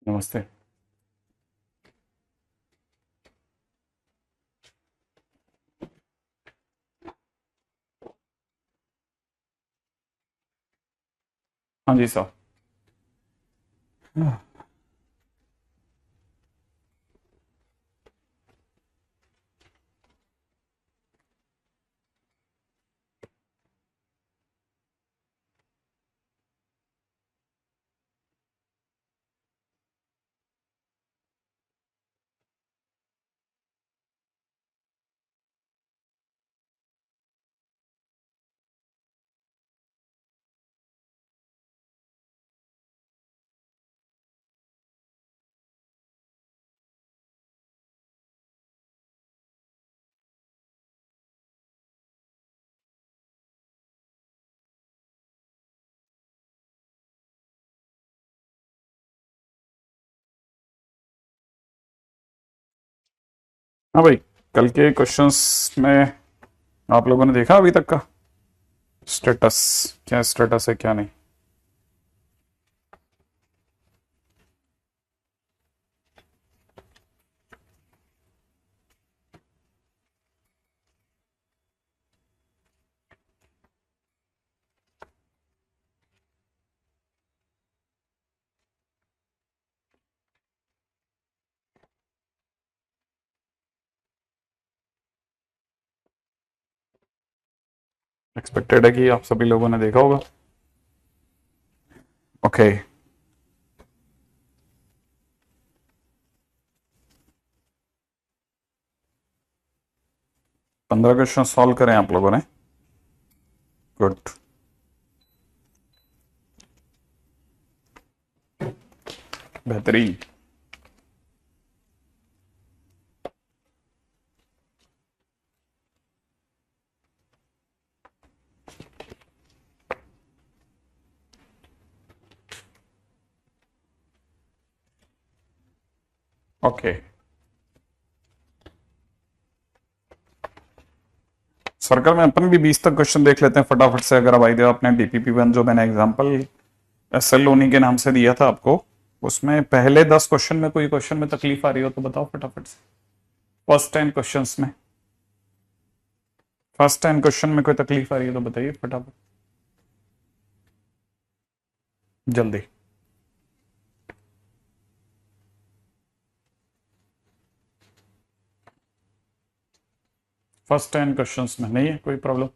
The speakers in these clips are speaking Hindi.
नमस्ते। हाँ जी साहब। हाँ भाई, कल के क्वेश्चंस में आप लोगों ने देखा अभी तक का स्टेटस? क्या स्टेटस है क्या नहीं? एक्सपेक्टेड है कि आप सभी लोगों ने देखा होगा। ओके। 15 क्वेश्चन सॉल्व करें आप लोगों ने। गुड। बेहतरीन। ओके, सर्कल में अपन भी 20 तक क्वेश्चन देख लेते हैं फटाफट से। अगर अब आइडिया अपने DPP1 जो मैंने एग्जांपल SL लोनी के नाम से दिया था आपको, उसमें पहले 10 क्वेश्चन में कोई क्वेश्चन में तकलीफ आ रही हो तो बताओ फटाफट से। फर्स्ट 10 क्वेश्चंस में, फर्स्ट 10 क्वेश्चन में कोई तकलीफ आ रही है तो बताइए फटाफट, जल्दी। फर्स्ट 10 क्वेश्चंस में नहीं है कोई problem?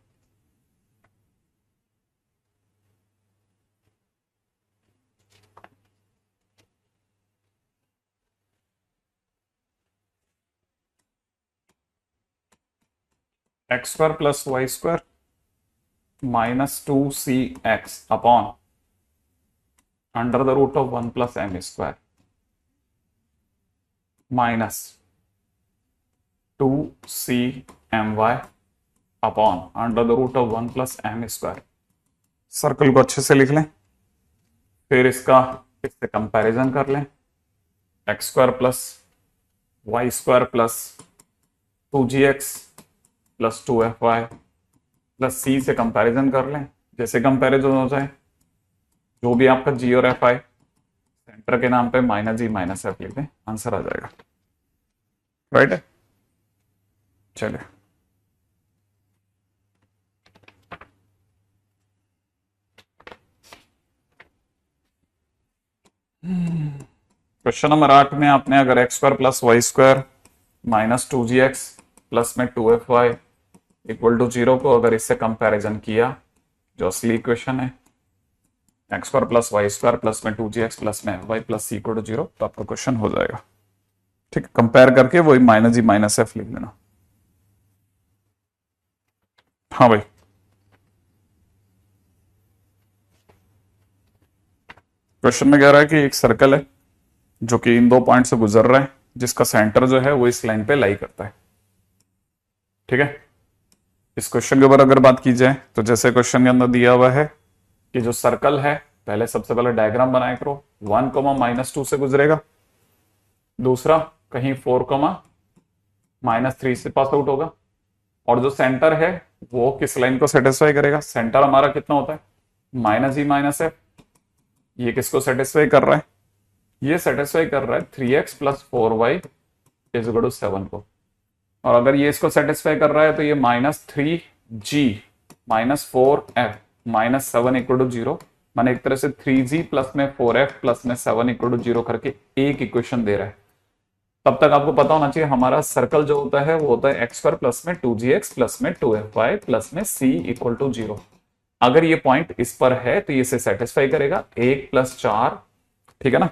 X square plus Y square -2cx upon under the root of 1 plus M square minus 2cmy upon under the root of 1 plus M square. Circle को अच्छे से लिख लें, फिर इसका इससे कंपैरिजन कर लें। X square plus Y square plus 2gx plus 2fy plus c से कंपैरिजन कर लें। जैसे कंपैरिजन हो जाए, जो भी आपका g और fi सेंटर के नाम पे -g-f लिख दें, आंसर आ जाएगा। राइट है? चलिए, क्वेश्चन नंबर 8 में आपने अगर X square plus Y square -2gx plus में 2fy इक्वल टू 0 को अगर इससे कंपैरिजन किया, जो असली इक्वेशन है X square plus Y square plus में 2gx प्लस में fy plus c equal to 0, तो आपका क्वेश्चन हो जाएगा। ठीक है, कंपेयर करके वही -g-f लिख देना। हाँ भाई, क्वेश्चन में कह रहा है कि एक सर्कल है जो कि इन दो पॉइंट से गुजर रहा है, जिसका सेंटर जो है वो इस लाइन पे लाई करता है। ठीक है, इस क्वेश्चन के ऊपर अगर बात की जाए तो जैसे क्वेश्चन के अंदर दिया हुआ है कि जो सर्कल है, पहले सबसे पहले डायग्राम बनाया करो। 1, -2 से गुजरेगा, दूसरा कहीं 4, -3 से पास आउट होगा, और जो सेंटर है वो किस लाइन को सेटिस्फाई करेगा? सेंटर हमारा कितना होता है? -g-f। ये किसको सेटिस्फाई कर रहा है? ये सेटिस्फाई कर रहा है 3x plus 4y is equal to 7 को, और अगर ये इसको सेटिस्फाई कर रहा है तो ये -3g minus 4f minus 7 equal to 0, मैंने एक तरह से 3g प्लस में 4f प्लस में 7 इक्वल टू 0 करके एक इक्वेशन दे रहा है। तब तक आपको पता होना चाहिए हमारा सर्कल जो होता है वो होता है एक्स स्क्वायर प्लस में 2gx प्लस में 2fy प्लस में c इक्वल टू 0। अगर ये पॉइंट इस पर है तो ये इसे सेटिस्फाई करेगा 1 प्लस 4, ठीक है ना।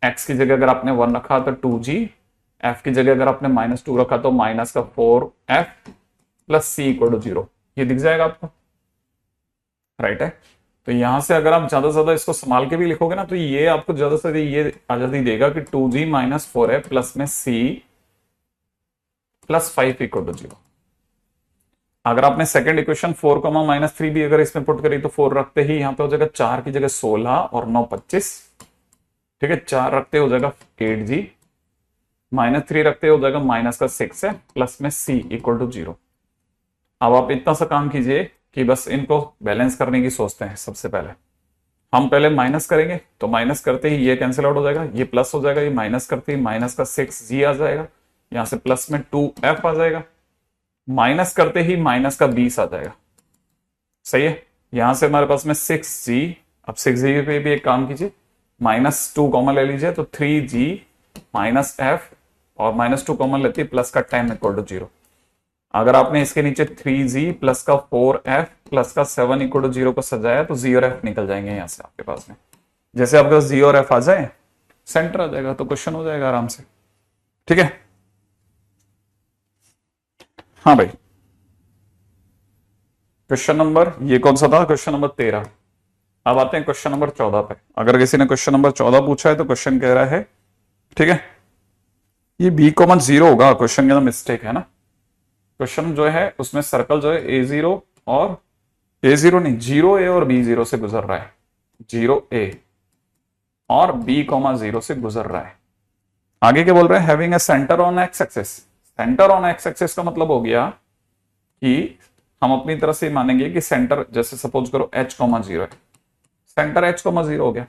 x की जगह अगर आपने 1 रखा तो 2g, f की जगह अगर आपने -2 रखा तो माइनस का 4f plus c equal to 0, ये दिख जाएगा आपको, राइट है। तो यहां से अगर आप ज्यादा से ज्यादा इसको संभाल के भी लिखोगे ना तो ये आपको ज्यादा से ज्यादा ये आजादी देगा कि 2g माइनस 4f प्लस में c प्लस 5 इक्वल टू 0। अगर आपने सेकंड इक्वेशन 4 -3 भी अगर इसमें पुट करी तो 4 रखते ही यहां पे हो जाएगा 4 की जगह 16 और 9 25, ठीक है। 4 रखते हो जाएगा 8g, -3 रखते हो जाएगा माइनस का 6 है प्लस में c इक्वल टू 0। अब आप इतना सा काम कीजिए कि बस इनको बैलेंस करने की सोचते हैं। सबसे पहले हम पहले माइनस करेंगे तो माइनस करते ही ये कैंसिल आउट हो जाएगा, ये प्लस हो जाएगा, ये माइनस करते ही माइनस का 6g आ जाएगा, यहां से प्लस में 2f आ जाएगा, माइनस करते ही माइनस का 20 आ जाएगा, सही है। यहां से हमारे पास में 6g, अब 6g पे भी एक काम कीजिए, -2 कॉमन ले लीजिए तो 3g माइनस f और -2 कॉमन लेते ही प्लस का 10 इक्वल टू 0। अगर आपने इसके नीचे 3g प्लस का 4f प्लस का 7 इक्वल टू 0 को सजाया तो g और f निकल जाएंगे यहां से आपके पास में। जैसे आपके पास g और f आ जाए सेंटर आ जाएगा तो क्वेश्चन हो जाएगा आराम से, ठीक है। हाँ भाई, क्वेश्चन नंबर ये कौन सा था, क्वेश्चन नंबर 13। अब आते हैं क्वेश्चन नंबर 14 पे। अगर किसी ने क्वेश्चन नंबर 14 पूछा है तो क्वेश्चन कह रहा है, ठीक है, ये b,0 होगा, क्वेश्चन के अंदर मिस्टेक है ना। क्वेश्चन जो है उसमें सर्कल जो है a0 और a0 नहीं 0a और b0 से गुजर रहा है, 0a और b,0 से गुजर रहा है। आगे क्या बोल रहे हैं, having a centre on x axis. Centre on x axis का मतलब हो गया कि हम अपनी तरफ से मानेंगे कि सेंटर, जैसे सपोज करो h,0 है, सेंटर h,0 हो गया,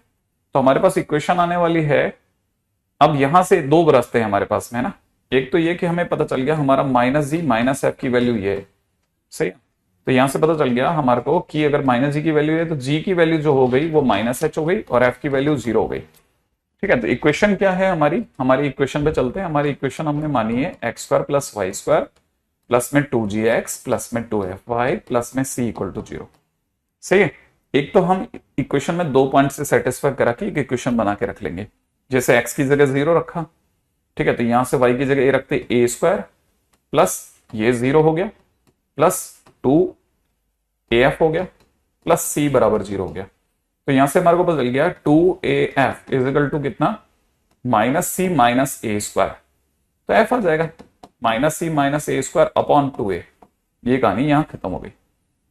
तो हमारे पास इक्वेशन आने वाली है। अब यहां से दो रास्ते हैं हमारे पास में, है ना। एक तो ये कि हमें पता चल गया हमारा -g माइनस f की वैल्यू ये है, सही। तो यहां से पता चल गया हमारे को कि अगर -g की वैल्यू है तो g की वैल्यू जो हो गई वो -h हो गई और f की वैल्यू 0 हो गई, ठीक है। तो इक्वेशन क्या है हमारी इक्वेशन पे चलते हैं। हमारी इक्वेशन हमने मानी है x² प्लस y² प्लस में 2gx प्लस में 2fy प्लस में c इक्वल टू 0, सही है। एक तो हम इक्वेशन में 2 पॉइंट से सेटिस्फाई करा के एक इक्वेशन बना के रख लेंगे। जैसे x की जगह 0 रखा, ठीक है, तो यहां से y की जगह a रखते a² प्लस ये 0 हो गया प्लस 2af हो गया प्लस c बराबर 0 हो गया। तो यहां से हमारे को पता चल गया 2af इज इक्वल टू कितना, -c माइनस a², तो f आ जाएगा -c minus a² upon 2a। ये कहानी यहां खत्म हो गई।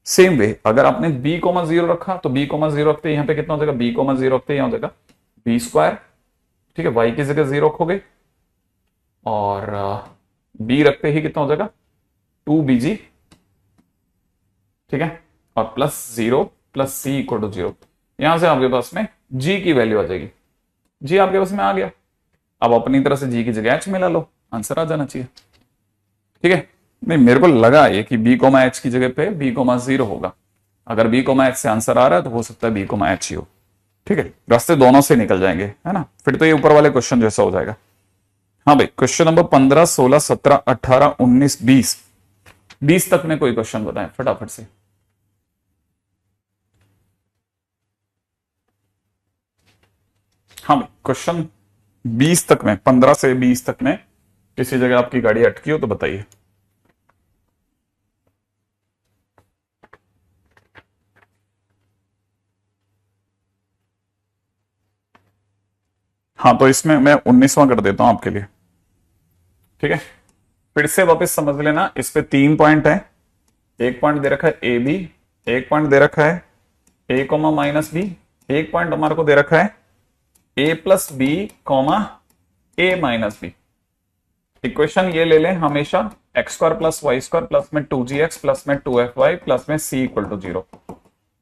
सेम वे अगर आपने b,0 रखा तो b,0 रखते यहां पे कितना हो जाएगा, b,0 रखते यहां हो जाएगा b², ठीक है, y की जगह 0 रखोगे और b रखते ही कितना हो जाएगा 2bg, ठीक है, और plus 0 plus c equal to 0। यहां से आपके पास में g की वैल्यू आ जाएगी, g आपके पास में आ गया। अब अपनी तरह से g की जगह h मिला लो, आंसर आ जाना चाहिए, ठीक है। नहीं, मेरे को लगा ये कि b, h की जगह पे b,0 होगा। अगर b, h से आंसर आ रहा है तो हो सकता है b, h ही हो, ठीक है। रास्ते दोनों से निकल जाएंगे, है ना, फिर तो ये ऊपर वाले क्वेश्चन जैसा हो जाएगा। हाँ भाई, क्वेश्चन नंबर 15, 16, 17, 18, 19, 20 तक में कोई क्वेश्चन बताएं फटाफट से। हाँ भाई, क्वेश्चन 20 तक में, 15 से 20 तक में किसी जगह आपकी गाड़ी अटकी हो तो बताइए। हाँ, तो इसमें मैं 19वां कर देता हूं आपके लिए, ठीक है। फिर से वापस समझ लेना, इस पे 3 पॉइंट है। एक पॉइंट दे रखा है ए बी, एक पॉइंट दे रखा है ए कॉमा माइनस बी, एक पॉइंट हमारे को दे रखा है ए प्लस बी कॉमा ए माइनस बी। इक्वेशन ये ले लें हमेशा x² प्लस y² प्लस में 2gx प्लस में 2fy प्लस में c इक्वल टू 0,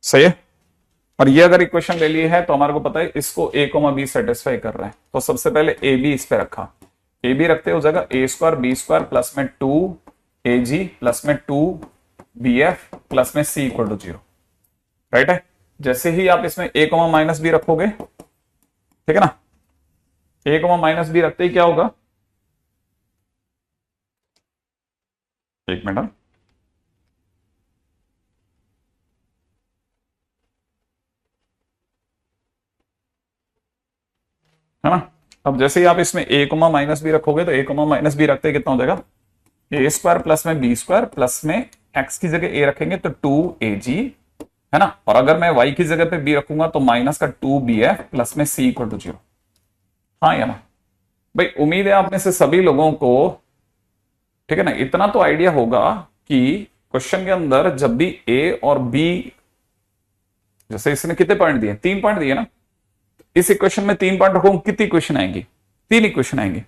सही है। और ये अगर इक्वेशन ले ली है तो हमारे को पता है इसको a कोमा बी सेटिस्फाई कर रहा है, तो सबसे पहले ए बी इस पे रखा, ए बी रखते हो जगह ए स्क्वायर बी स्क्वायर प्लस में 2 AG प्लस में 2 BF प्लस में C इक्वल टू 0, राइट है। जैसे ही आप इसमें a कोमा माइनस बी रखोगे, ठीक है ना, a कोमा माइनस बी रखते ही क्या होगा, एक मिनट, है ना। अब जैसे ही आप इसमें a कोमा माइनस बी रखोगे तो a कोमा माइनस बी रखते कितना हो जाएगा, ए स्क्वायर प्लस में बी स्क्वायर प्लस में x की जगह a रखेंगे तो 2AG, है ना। और अगर मैं y की जगह पे b रखूंगा तो माइनस का 2BF प्लस में C इक्वल टू 0। हाँ या ना भाई, उम्मीद है आप में से सभी लोगों को, ठीक है ना, इतना तो आइडिया होगा कि क्वेश्चन के अंदर जब भी a और b, जैसे इसने कितने पॉइंट दिए, 3 पॉइंट दिए ना, इस इक्वेशन में 3 पॉइंट रखूंगा, कितनी इक्वेशन आएंगी, 3 इक्वेशन आएंगी,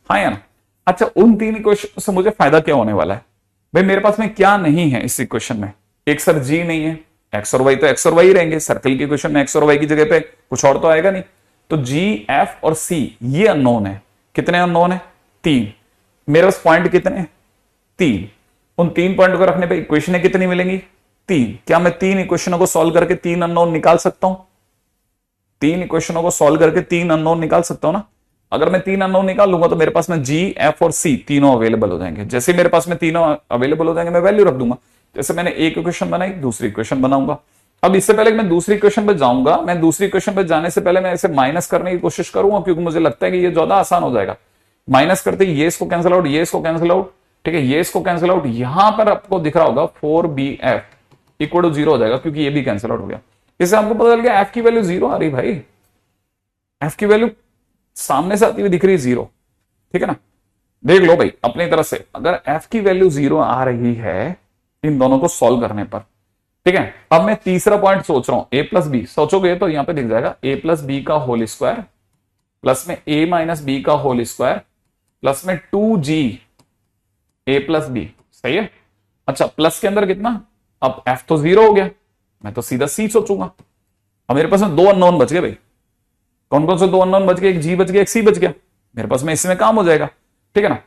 हाँ या ना। अच्छा, उन 3 इक्वेशन से मुझे फायदा क्या होने वाला है भाई, मेरे पास में क्या नहीं है इस इक्वेशन में, एक सर जी नहीं है, एक्स और वाई तो एक्स और वाई रहेंगे, सर्कल की इक्वेशन में एक्स और वाई की जगह पे कुछ और तो आएगा नहीं, तो जी एफ और सी ये अननोन है, कितने अननोन है, 3, मेरे पास पॉइंट कितने, 3, उन 3 पॉइंट को रखने पे इक्वेशन कितनी मिलेंगी, 3। क्या मैं 3 इक्वेशनों को सॉल्व करके 3 अननोन निकाल सकता हूं, 3 इक्वेशनों को सॉल्व करके 3 अननोन निकाल सकता हूं ना। अगर मैं 3 अननोन निकाल लूंगा तो मेरे पास में जी एफ और सी तीनों अवेलेबल हो जाएंगे, जैसे मेरे पास में तीनों अवेलेबल हो जाएंगे मैं वैल्यू रख दूंगा। जैसे मैंने एक इक्वेशन बनाई, दूसरी इक्वेशन बनाऊंगा। अब इससे पहले मैं दूसरी इक्वेशन पे जाऊंगा, मैं दूसरी इक्वेशन पे जाने से पहले मैं इसे माइनस करने की कोशिश करूंगा, क्योंकि मुझे लगता है कि ये ज्यादा आसान हो जाएगा। माइनस करते ही ये इसको कैंसिल आउट, ये इसको कैंसिल आउट, ठीक है, ये इसको कैंसिल आउट, यहां पर आपको दिख रहा होगा 4BF इक्वल टू 0 हो जाएगा, क्योंकि ये भी कैंसिल आउट हो गया। इससे आपको पता चल गया एफ की वैल्यू 0 आ रही भाई, एफ की वैल्यू सामने से आती हुई दिख रही है 0, ठीक है ना। देख लो भाई अपनी तरफ से, अगर एफ की वैल्यू 0 आ रही है इन दोनों को सॉल्व करने पर, ठीक है। अब मैं तीसरा पॉइंट सोच रहा हूं, ए प्लस बी, सोचोगे तो यहां पे दिख जाएगा ए प्लस बी का होल स्क्वायर प्लस में ए माइनस बी का होल स्क्वायर प्लस में 2G ए प्लस बी, सही है। अच्छा, प्लस के अंदर कितना, अब एफ तो 0 हो गया, मैं तो सीधा सी सोचूंगा। अब मेरे पास में 2 अननोन बच गए भाई, कौन कौन से 2 अननोन बच गए, एक जी बच गया, एक सी बच गया, मेरे पास में इसमें काम हो जाएगा, ठीक है ना।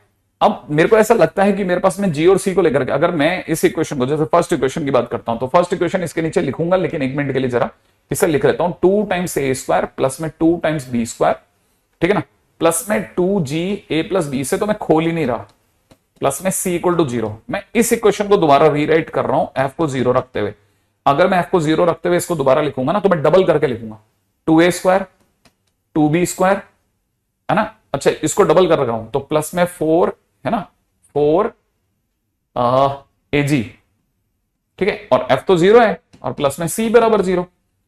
अब मेरे को ऐसा लगता है कि मेरे पास में जी और सी को लेकर के, अगर मैं इस इक्वेशन को, जैसे फर्स्ट इक्वेशन की बात करता हूं, तो फर्स्ट इक्वेशन इसके नीचे लिखूंगा, लेकिन 1 मिनट के लिए जरा इसे लिख लेता हूं, 2 टाइम्स ए स्क्वायर प्लस में 2 टाइम्स बी स्क्वायर, ठीक है ना, प्लस में 2G ए प्लस बी, से तो मैं खोल ही नहीं रहा, प्लस में C इक्वल टू 0। मैं इस इक्वेशन को दोबारा रीराइट कर रहा हूं एफ को 0 रखते हुए। अगर मैं एफ को 0 रखते हुए इसको दोबारा लिखूंगा ना, तो मैं डबल करके लिखूंगा, 2A स्क्वायर 2B स्क्वायर, है ना। अच्छा, इसको डबल कर रखा हूं तो प्लस में 4, है ना, 4AG, ठीक है, और F तो 0 है और प्लस में C बराबर 0।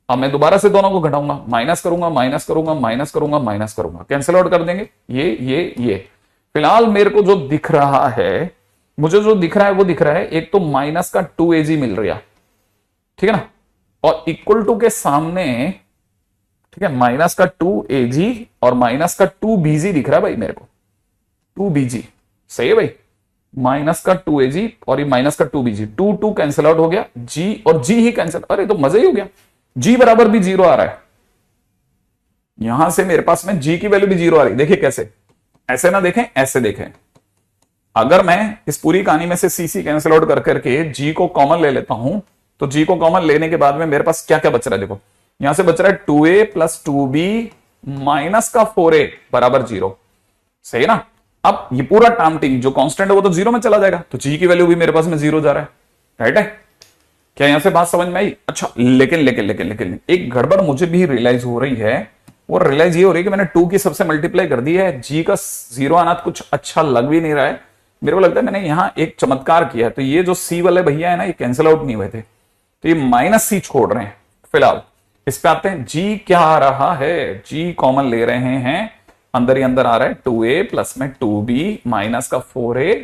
अब मैं दोबारा से दोनों को घटाऊंगा, माइनस करूंगा, माइनस करूंगा, माइनस करूंगा, माइनस करूंगा, कैंसिल आउट कर देंगे ये। फिलहाल मेरे को जो दिख रहा है, मुझे जो दिख रहा है वो दिख रहा है, एक तो माइनस का 2AG मिल रहा, ठीक है ना, और इक्वल टू के सामने, ठीक है, माइनस का 2AG और माइनस का 2BG दिख रहा है भाई मेरे को, 2BG, सही है भाई, माइनस का 2AG और ये माइनस का 2BG, 2 कैंसिल आउट हो गया, G और G ही कैंसिल, अरे तो मजा ही हो गया, G बराबर भी 0 आ रहा है, यहां से मेरे पास में G की वैल्यू भी 0 आ रही है। देखिए कैसे, ऐसे ना देखें, ऐसे देखें, अगर मैं इस पूरी कहानी में से CC कैंसिल आउट कर करके G को कॉमन ले लेता हूं, तो G को कॉमन लेने के बाद में मेरे पास क्या क्या बच रहा है, देखो यहां से बच रहा है 2A प्लस 2B माइनस का 4A बराबर 0, सही है ना। अब ये पूरा टर्म जो कांस्टेंट है वो तो 0 में चला जाएगा, तो G की वैल्यू भी मेरे पास में 0 जा रहा है, राइट है। क्या यहां से बात समझ में आई? अच्छा, लेकिन लेकिन लेकिन लेकिन एक गड़बड़ मुझे भी रियलाइज हो रही है, वो रियलाइज ये हो रही है कि मैंने 2 की सबसे मल्टीप्लाई कर दी है, G का 0 आना कुछ अच्छा लग भी नहीं रहा है, मेरे को लगता है मैंने यहां एक चमत्कार किया है, तो ये जो C वाले भैया है ना, ये कैंसिल आउट नहीं हुए थे, तो ये माइनस C छोड़ रहे हैं। फिलहाल इस पे आते हैं, G क्या आ रहा है, G कॉमन ले रहे हैं, अंदर ही अंदर आ रहा है 2A प्लस में 2B माइनस का 4A,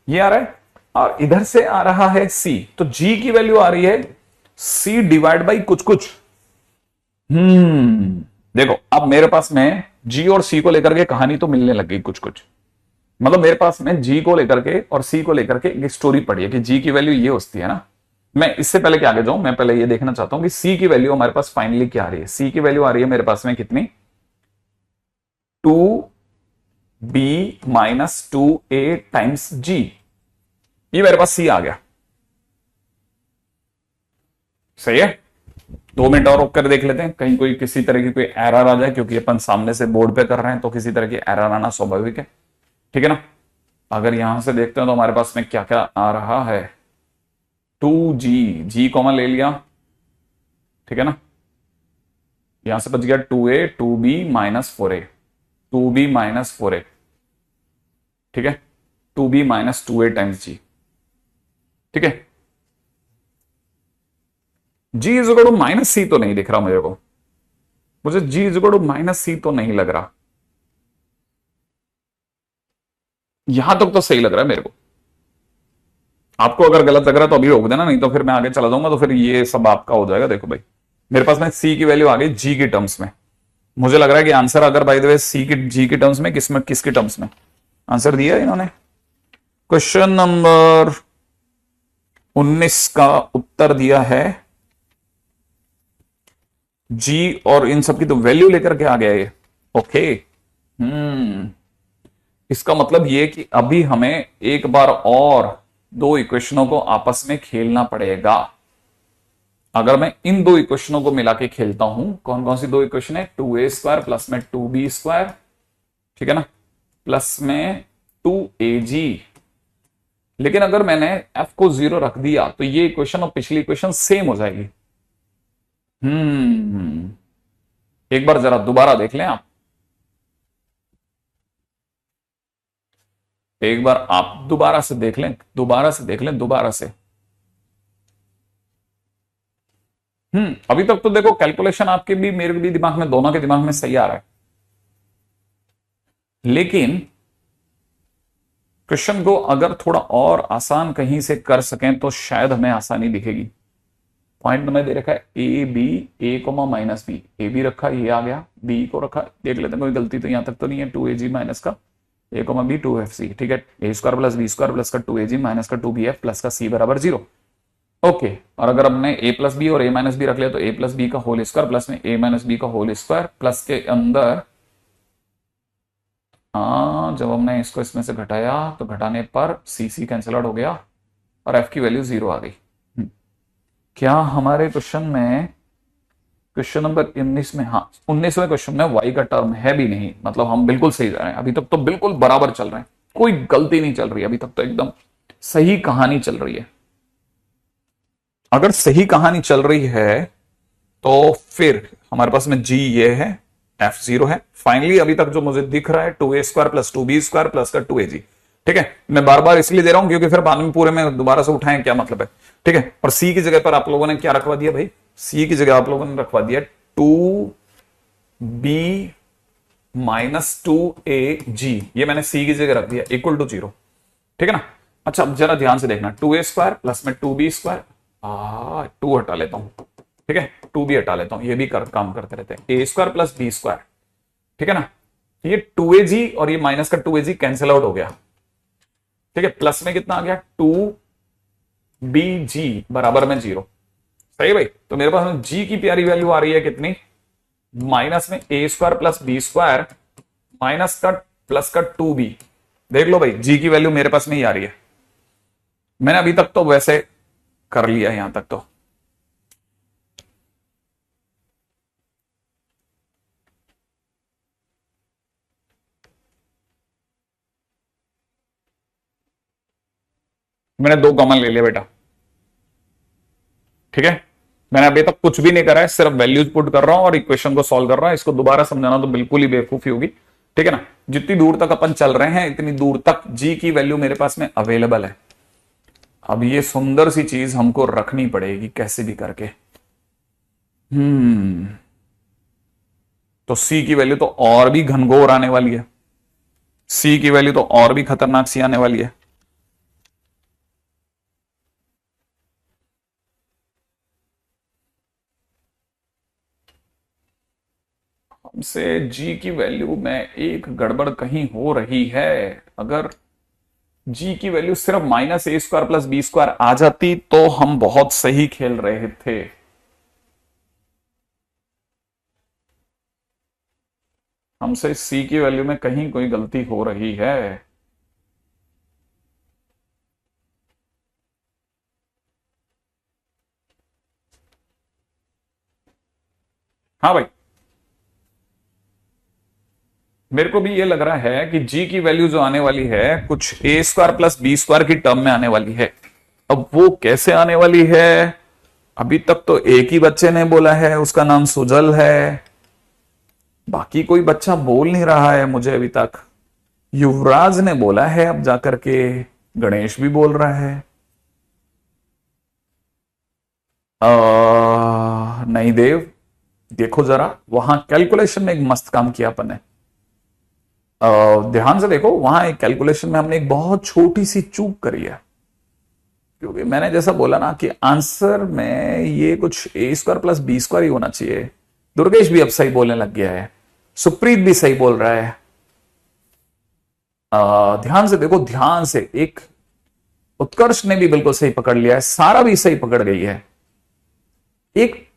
ये आ रहा है, और इधर से आ रहा है C, तो G की वैल्यू आ रही है C डिवाइड बाई कुछ कुछ। देखो अब मेरे पास में G और C को लेकर के कहानी तो मिलने लग गई कुछ कुछ, मतलब मेरे पास में G को लेकर के और C को लेकर के एक स्टोरी पड़ी है कि G की वैल्यू ये होती है ना, मैं इससे पहले कि आगे जाऊं, मैं पहले ये देखना चाहता हूं कि सी की वैल्यू हमारे पास फाइनली क्या आ रही है। सी की वैल्यू आ रही है मेरे पास में कितनी, 2b-2a टाइम्स जी। ये मेरे पास सी आ गया। सही है। 2 मिनट और रोक कर देख लेते हैं, कहीं कोई किसी तरह की कोई एरर आ जाए, क्योंकि अपन सामने से बोर्ड पे कर रहे हैं तो किसी तरह की एरर आना स्वाभाविक है। ठीक है ना। अगर यहां से देखते हैं तो हमारे पास में क्या क्या आ रहा है। 2g, जी कॉमन ले लिया। ठीक है ना। यहां से बच गया 2a, 2b-4a। ठीक है। 2b-2a टाइम्स जी। ठीक है। जी इज इक्वल टू माइनस सी तो नहीं दिख रहा मुझे को। मुझे जी इज इक्वल टू माइनस सी तो नहीं लग रहा। यहां तक तो सही लग रहा है मेरे को। आपको अगर गलत लग रहा है तो अभी रोक देना, नहीं तो फिर मैं आगे चला जाऊंगा तो फिर ये सब आपका हो जाएगा। देखो भाई, मेरे पास में सी की वैल्यू आ गई जी की टर्म्स में। मुझे लग रहा है कि आंसर अगर बाय द वे सी की जी की टर्म्स में किसमें किसके टर्म्स में आंसर दिया है इन्होंने। क्वेश्चन नंबर 19 का उत्तर दिया है जी, और इन सब की तो वैल्यू लेकर के आ गया ये। ओके। हम्म। इसका मतलब ये कि अभी हमें एक बार और दो इक्वेशनों को आपस में खेलना पड़ेगा। अगर मैं इन दो इक्वेशनों को मिला के खेलता हूं, कौन कौन सी दो इक्वेशन है, 2a² प्लस में 2b²। ठीक है ना। प्लस में 2ag। लेकिन अगर मैंने f को 0 रख दिया तो ये इक्वेशन और पिछली इक्वेशन सेम हो जाएगी। एक बार जरा दोबारा देख लें आप। एक बार आप दोबारा से देख लें, दोबारा से देख लें, दोबारा से। अभी तक तो देखो कैलकुलेशन आपके भी मेरे भी दिमाग में, दोनों के दिमाग में सही आ रहा है। लेकिन क्वेश्चन को अगर थोड़ा और आसान कहीं से कर सकें तो शायद हमें आसानी दिखेगी। पॉइंट में दे रखा है A B, A comma minus B, A B रखा, ये आ गया, बी को रखा। देख लेते हैं कोई गलती तो यहां तक तो नहीं है। 2ag माइनस का ए कोमा बी 2fc। ठीक है। a² प्लस b² प्लस का 2ag माइनस का 2bf प्लस का c बराबर 0। ओके। और अगर हमने a प्लस बी और a माइनस बी रख लिया तो a प्लस बी का होल स्क्वायर प्लस में a माइनस बी का होल स्क्वायर प्लस के अंदर, हाँ, जब हमने इसको इसमें से घटाया तो घटाने पर सी सी कैंसिल आउट हो गया और f की वैल्यू 0 आ गई। क्या हमारे क्वेश्चन में, क्वेश्चन नंबर 19 में, हाँ 19वें क्वेश्चन में y का टर्म है भी नहीं, मतलब हम बिल्कुल सही जा रहे हैं। अभी तक तो बिल्कुल बराबर चल रहे हैं, कोई गलती नहीं चल रही। अभी तक तो एकदम सही कहानी चल रही है। अगर सही कहानी चल रही है तो फिर हमारे पास में g ये है, f 0 है। फाइनली अभी तक जो मुझे दिख रहा है 2a² प्लस 2b² प्लस का 2ag। ठीक है। मैं बार बार इसलिए दे रहा हूं क्योंकि फिर बाद में पूरे में दोबारा से उठाएं क्या मतलब है। ठीक है। और c की जगह पर आप लोगों ने क्या रखवा दिया भाई, c की जगह आप लोगों ने रखवा दिया 2b-2a g। ये मैंने c की जगह रख दिया इक्वल टू 0। ठीक है ना। अच्छा अब जरा ध्यान से देखना, 2a² प्लस में 2b², 2 हटा लेता हूं। ठीक है। 2b हटा लेता हूं, ये भी काम करते रहते हैं। a² plus b²। ठीक है ना। ये 2ag और ये माइनस का 2ag कैंसिल आउट हो गया। ठीक है। प्लस में कितना आ गया, 2bg बराबर में 0। सही भाई। तो मेरे पास में g की प्यारी वैल्यू आ रही है कितनी, माइनस में a² प्लस b² माइनस का प्लस का 2b। देख लो भाई, g की वैल्यू मेरे पास में ही आ रही है। मैंने अभी तक तो वैसे कर लिया, यहां तक तो मैंने 2 कॉमन ले लिया बेटा। ठीक है। मैंने अभी तक कुछ भी नहीं करा है, सिर्फ वैल्यूज पुट कर रहा हूं और इक्वेशन को सॉल्व कर रहा हूं। इसको दोबारा समझाना तो बिल्कुल ही बेवकूफी होगी। ठीक है ना। जितनी दूर तक अपन चल रहे हैं इतनी दूर तक जी की वैल्यू मेरे पास में अवेलेबल है। अब ये सुंदर सी चीज हमको रखनी पड़ेगी कैसे भी करके। तो सी की वैल्यू तो और भी घनघोर आने वाली है। सी की वैल्यू तो और भी खतरनाक सी आने वाली है। हमसे जी की वैल्यू में एक गड़बड़ कहीं हो रही है। अगर जी की वैल्यू सिर्फ माइनस ए स्क्वायर प्लस बी स्क्वायर आ जाती तो हम बहुत सही खेल रहे थे। हमसे सी की वैल्यू में कहीं कोई गलती हो रही है। हाँ भाई, मेरे को भी ये लग रहा है कि जी की वैल्यू जो आने वाली है कुछ ए स्क्वायर प्लस बी स्क्वायर की टर्म में आने वाली है। अब वो कैसे आने वाली है, अभी तक तो एक ही बच्चे ने बोला है, उसका नाम सुजल है। बाकी कोई बच्चा बोल नहीं रहा है मुझे अभी तक। युवराज ने बोला है, अब जाकर के गणेश भी बोल रहा है। नहीं देव, देखो जरा वहां कैलकुलेशन में एक मस्त काम किया अपन ने। ध्यान से देखो, वहां एक कैलकुलेशन में हमने एक बहुत छोटी सी चूक करी है। क्योंकि मैंने जैसा बोला ना कि आंसर में ये कुछ ए स्क्वायर प्लस बी स्क्वायर ही होना चाहिए। दुर्गेश भी अब सही बोलने लग गया है, सुप्रीत भी सही बोल रहा है। ध्यान से देखो, ध्यान से, एक उत्कर्ष ने भी बिल्कुल सही पकड़ लिया है, सारा भी सही पकड़ गई है। एक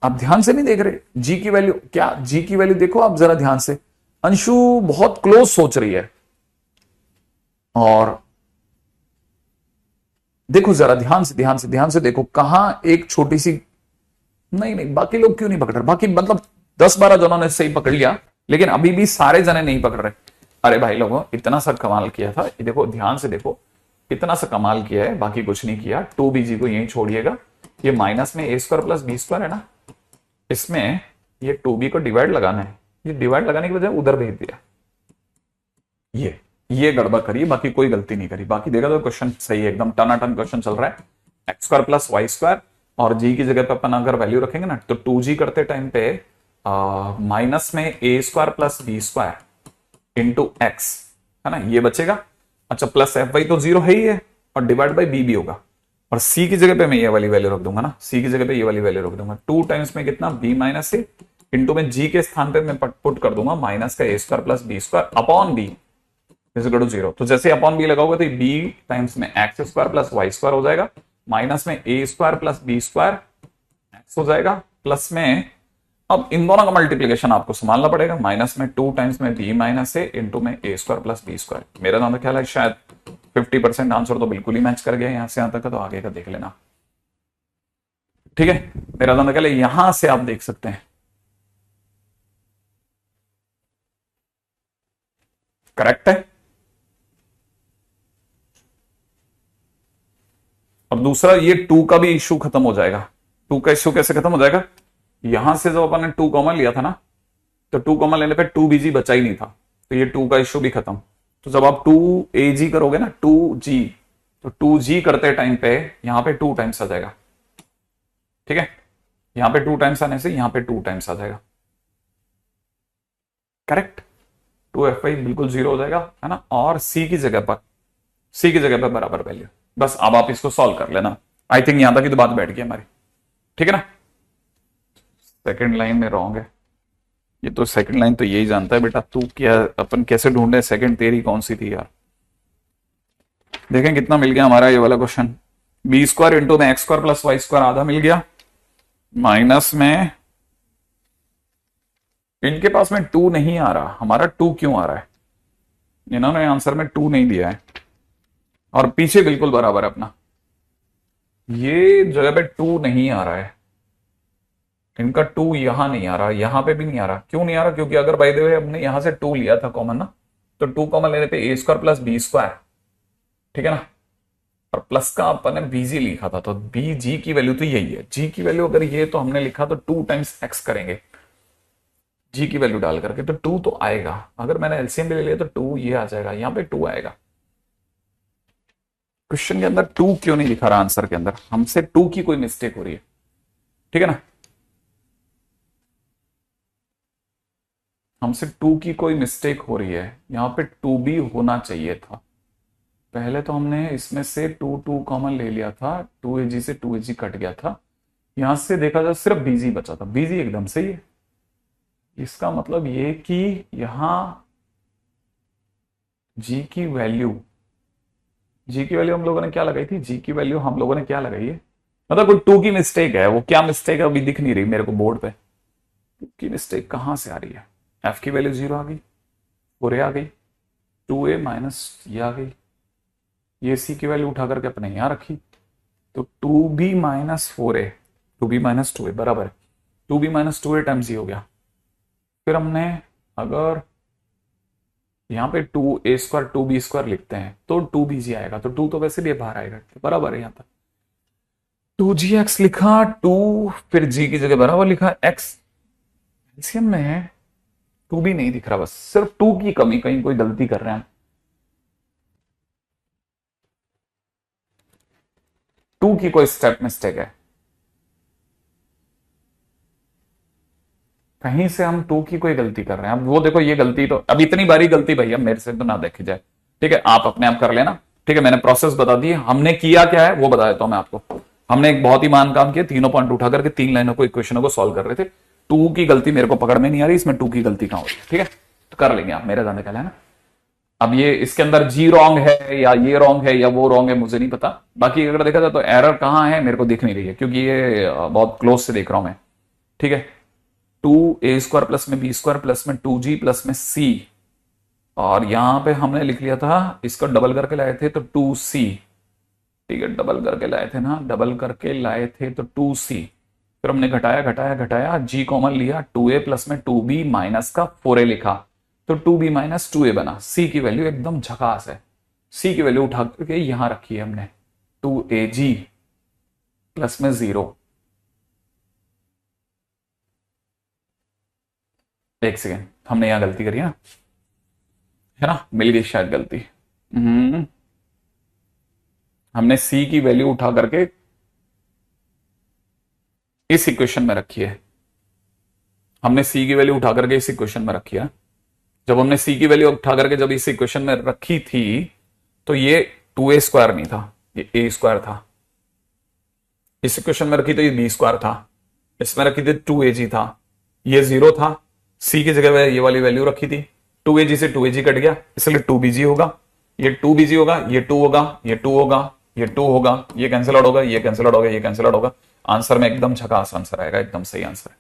आप ध्यान से नहीं देख रहे जी की वैल्यू, क्या जी की वैल्यू देखो आप जरा ध्यान से। अंशु बहुत क्लोज सोच रही है, और देखो जरा ध्यान से, ध्यान से, ध्यान से देखो कहां एक छोटी सी। नहीं नहीं, बाकी लोग क्यों नहीं पकड़ रहे, बाकी मतलब 10-12 जनों ने सही पकड़ लिया, लेकिन अभी भी सारे जने नहीं पकड़ रहे। अरे भाई लोगों, इतना सा कमाल किया था, ये देखो ध्यान से देखो, इतना सा कमाल किया है, बाकी कुछ नहीं किया। 2bg को यहीं छोड़िएगा, ये माइनस में A square plus B square है ना, इसमें ये 2b को डिवाइड लगाना है, ये डिवाइड लगाने की बजाय उधर भेज दिया। ये गड़बड़ करी, बाकी कोई गलती नहीं करी। बाकी देखा तो क्वेश्चन सही है, एकदम टनाटन क्वेश्चन चल रहा है। X square plus Y square, और जी की जगह पे अपन अगर वैल्यू रखेंगे ना, तो 2g करते टाइम पे माइनस में A square plus B square into X, है ना, ये बचेगा। अच्छा, प्लस एफ वाई तो जीरो है ही है, और डिवाइड बाई बी भी होगा। और सी की जगह पे मैं ये वाली वैल्यू रख दूंगा ना, सी की जगह पे ये वाली वैल्यू रख दूंगा। 2 टाइम्स में कितना, बी माइनस ए, इंटू में जी के स्थान पे मैं पुट कर दूंगा माइनस का A square plus B square upon B is equal to 0। तो जैसे अपॉन बी लगाओगे तो बी टाइम्स में X square plus Y square हो जाएगा, माइनस में A square plus B square X हो जाएगा, प्लस में अब इन दोनों का मल्टीप्लीकेशन आपको संभालना पड़ेगा, माइनस में 2 टाइम्स में बी माइनस ए इंटू में A square plus B square. मेरा नाम तो ख्याल है शायद 50% आंसर तो बिल्कुल ही मैच कर गया यहां से यहां तक का, तो आगे का देख लेना। ठीक है, मेरा नाम तो ख्याल है यहां से आप देख सकते हैं, करेक्ट है। और दूसरा, ये 2 का भी इश्यू खत्म हो जाएगा। 2 का इश्यू कैसे खत्म हो जाएगा, यहां से जब अपन ने 2 कॉमन लिया था ना, तो 2 कॉमन लेने पे 2bg बचा ही नहीं था, तो ये 2 का इश्यू भी खत्म। तो जब आप 2ag करोगे ना, 2g, तो 2g करते टाइम पे यहां पे 2 टाइम्स आ जाएगा। ठीक है, यहां पे 2 टाइम्स आने से यहां पे 2 टाइम्स आ जाएगा, करेक्ट। 2fy बिल्कुल 0 हो जाएगा, है ना। और सी की जगह पर बराबर वैल्यू। बस अब आप इसको सॉल्व कर लेना। आई थिंक यहां तक की तो बात बैठ गई हमारी, ठीक है ना। सेकंड लाइन में रॉन्ग है, ये तो सेकंड लाइन तो यही जानता है बेटा, तू क्या अपन कैसे ढूंढे सेकंड तेरी कौन सी थी यार। देखें कितना मिल गया हमारा ये वाला क्वेश्चन, बी स्क्वायर इंटू में X square plus Y square आधा मिल गया, माइनस में इनके पास में 2 नहीं आ रहा, हमारा 2 क्यों आ रहा है, इन्होंने आंसर में 2 नहीं दिया है, और पीछे बिल्कुल बराबर है अपना, ये जगह पे 2 नहीं आ रहा है, इनका 2 यहां नहीं आ रहा, यहां पे भी नहीं आ रहा। क्यों नहीं आ रहा, क्योंकि अगर बाय द वे हमने यहां से 2 लिया था कॉमन ना, तो 2 कॉमन लेने पे ए स्क्वायर प्लस बी स्क्वायर, ठीक है ना, और प्लस का अपन ने बीजी लिखा था, तो बी जी की वैल्यू तो यही है। जी की वैल्यू अगर ये तो हमने लिखा तो 2 टाइम्स एक्स करेंगे जी की वैल्यू डाल करके, तो 2 तो आएगा। अगर मैंने एलसीएम भी ले लिया तो 2 ये आ जाएगा, यहां पे 2 आएगा। क्वेश्चन के अंदर 2 क्यों नहीं लिखा रहा आंसर के अंदर, हमसे 2 की कोई मिस्टेक हो रही है, ठीक है ना, हमसे 2 की कोई मिस्टेक हो रही है। यहां पे 2b होना चाहिए था, पहले तो हमने इसमें से 2 कॉमन ले लिया था, 2ag से 2ag कट गया था, यहां से देखा जाए सिर्फ bg बचा था, bg एकदम सही है। इसका मतलब ये कि यहां g की वैल्यू जी की वैल्यू हम लोगों ने क्या लगाई थी, जी की वैल्यू हम लोगों ने क्या लगाई है, मतलब कोई टू की मिस्टेक है, वो क्या मिस्टेक है अभी दिख नहीं रही मेरे को बोर्ड पे, टू की मिस्टेक कहां से आ रही है, एफ की वैल्यू 0 आ गई, 4a आ गई, 2a माइनस ये आ गई, ये सी की वैल्यू उठा करके अपने यहां रखी, तो 2b-4a, 2b-2a बराबर है 2b-2a टाइम्स ये हो गया। फिर हमने अगर यहाँ पे 2a² 2b² लिखते हैं तो 2bg आएगा, तो 2 तो वैसे भी बाहर आएगा, तो बराबर है यहाँ तक। 2gx लिखा, 2 फिर g की जगह बराबर लिखा x, एलसीएम में 2b नहीं दिख रहा, बस सिर्फ 2 की कमी, कहीं कोई गलती कर रहे हैं, 2 की कोई स्टेप मिस्टेक है, कहीं से हम 2 की कोई गलती कर रहे हैं। अब वो देखो ये गलती तो, अब इतनी बारी गलती भैया मेरे से तो ना देखी जाए, ठीक है, आप अपने आप कर लेना, ठीक है, मैंने प्रोसेस बता दी, हमने किया क्या है वो बता देता हूं मैं आपको। हमने एक बहुत ही महान काम किया, तीनों पॉइंट उठा करके 3 लाइनों को इक्वेशनों को सॉल्व कर रहे थे। 2 की गलती मेरे को पकड़ में नहीं आ रही, इसमें 2 की गलती कहां हो रही है, ठीक है, तो कर लेंगे आप, मेरे जाने का है ना। अब ये इसके अंदर जी रॉन्ग है या ये रॉन्ग है या वो रॉन्ग है मुझे नहीं पता, बाकी अगर देखा जाए तो एरर कहां है मेरे को दिख नहीं रही है, क्योंकि ये बहुत क्लोज से देख रहा हूं मैं, ठीक है। 2a² प्लस में b² प्लस में 2g प्लस में c, और यहां पे हमने लिख लिया था, इसको डबल करके लाए थे तो 2c, ठीक है, डबल करके लाए थे ना, डबल करके लाए थे तो 2c, फिर हमने घटाया घटाया घटाया, g कॉमन लिया, 2a प्लस में 2b माइनस का 4a लिखा, तो 2b-2a बना, c की वैल्यू एकदम झकास है, c की वैल्यू उठा करके यहां रखी है हमने, 2ag प्लस में 0, एक सेकेंड, हमने यहां गलती करी है ना, मिल गई शायद गलती। हमने c की वैल्यू उठा करके इस इक्वेशन में रखी है, हमने c की वैल्यू उठा करके इस इक्वेशन में रखी है। जब हमने c की वैल्यू उठा करके जब इस इक्वेशन में रखी थी तो ये 2a² नहीं था, ये a² था, इस इक्वेशन में रखी तो ये b² था, इसमें रखी थी 2ag था, ये 0 था, c की जगह ये वाली वैल्यू रखी थी, 2ag से 2ag कट गया, इसलिए 2bg होगा, ये 2bg होगा, ये 2 होगा, ये 2 होगा, ये 2 होगा, ये कैंसिल आउट होगा, ये कैंसिल आउट होगा, ये कैंसिल आउट होगा, आंसर में एकदम झकास आंसर आएगा, एकदम सही आंसर है,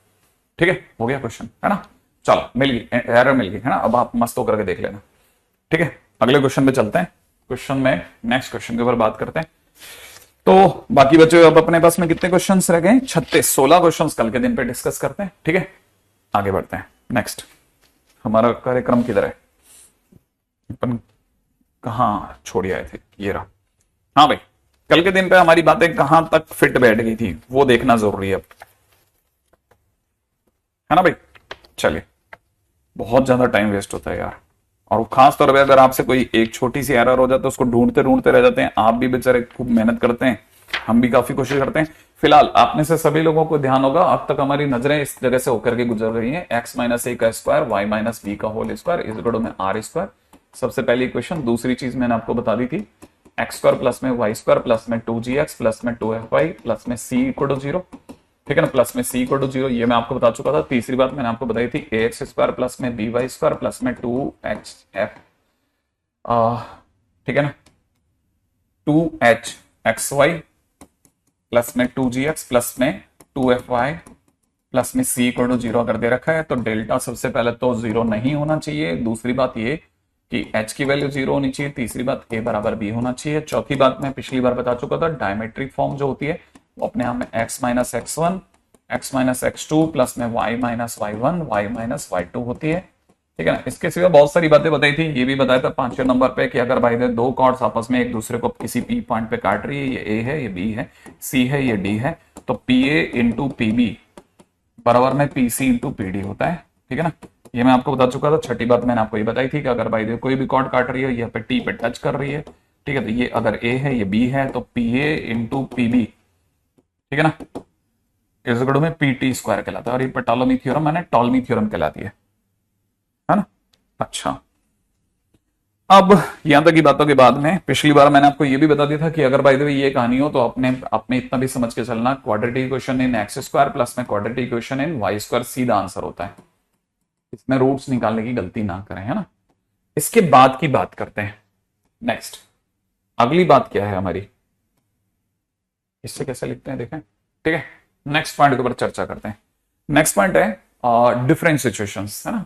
ठीक है, हो गया क्वेश्चन, है ना। चलो मिल गई, एरर मिल गई, है ना, अब आप मस्त होकर के देख लेना, ठीक है। अगले क्वेश्चन पे चलते हैं, क्वेश्चन में नेक्स्ट क्वेश्चन के ऊपर बात करते हैं। तो बाकी बच्चों अब अपने पास में कितने क्वेश्चंस रह गए, 36, 16 क्वेश्चंस कल के दिन पे डिस्कस करते हैं, ठीक है, आगे बढ़ते हैं। नेक्स्ट हमारा कार्यक्रम किधर है, अपन कहां छोड़ आए थे, ये रहा, हाँ भाई, कल के दिन पे हमारी बातें कहां तक फिट बैठ गई थी वो देखना जरूरी है, है ना भाई। चलिए, बहुत ज्यादा टाइम वेस्ट होता है यार, और खास तौर पे अगर आपसे कोई एक छोटी सी एरर हो जाए तो उसको ढूंढते ढूंढते रह जाते हैं, आप भी बेचारे खूब मेहनत करते हैं, हम भी काफी कोशिश करते हैं। फिलहाल आप में से सभी लोगों को ध्यान होगा, अब तक हमारी नजरें इस जगह से होकर के गुजर रही हैं, x-a का स्क्वायर y-b का whole square is equal to में r², सबसे पहली इक्वेशन। दूसरी चीज मैंने आपको बता दी थी, x² प्लस में y² प्लस में 2gx प्लस में 2fy प्लस में c इक्वल टू 0, ठीक है ना, प्लस में c इक्वल टू 0, ये मैं आपको बता चुका था। तीसरी बात मैंने आपको बताई थी, ax² प्लस में by² प्लस में 2hf, ठीक है ना, 2hxy प्लस में 2gx प्लस में 2fy प्लस में c इक्वल टू 0 अगर दे रखा है तो डेल्टा सबसे पहले तो 0 नहीं होना चाहिए, दूसरी बात ये कि h की वैल्यू 0 होनी चाहिए, तीसरी बात a बराबर b होना चाहिए, चौथी बात मैं पिछली बार बता चुका था, डायमेट्रिक फॉर्म जो होती है वो अपने आप में x minus x1 x minus x2 plus में y minus y1 y minus y2 होती है, ठीक है ना। इसके सिवा बहुत सारी बातें बताई थी, ये भी बताया था 5वें नंबर पे कि अगर भाई दो कॉर्ड्स आपस में एक दूसरे को किसी p पॉइंट पे काट रही है, ये a है, ये b है, c है, ये d है, तो pa इंटू pb बराबर में pc इंटू pd होता है, ठीक है ना। ये मैं आपको बता चुका था। छठी बात मैंने आपको ये बताई थी कि अगर भाई कोई भी कॉर्ड काट रही है, यहाँ पे टी पे टच कर रही है, ठीक है, तो ये अगर a है, ये b है, तो pa इंटू pb, ठीक है ना, इस इक्वल में pt स्क्वायर कहलाता है, और ये टॉलमी थ्योरम मैंने टॉलमी थ्योरम कहलाती है ना। अच्छा, अब यहां तक की बातों के बाद में पिछली बार मैंने आपको ये भी बता दिया था कि अगर भाई ये कहानी हो तो अपने इतना भी समझ के चलना, quadratic equation in x² plus में क्वाड्रेटिक इक्वेशन इन y² सीधा आंसर होता है, इसमें रूट्स निकालने की गलती ना करें, है ना। इसके बाद की बात करते हैं नेक्स्ट, अगली बात क्या है हमारी, इससे कैसे लिखते हैं देखें। ठीक है, नेक्स्ट पॉइंट के ऊपर चर्चा करते हैं। नेक्स्ट पॉइंट है डिफरेंट सिचुएशंस, है ना।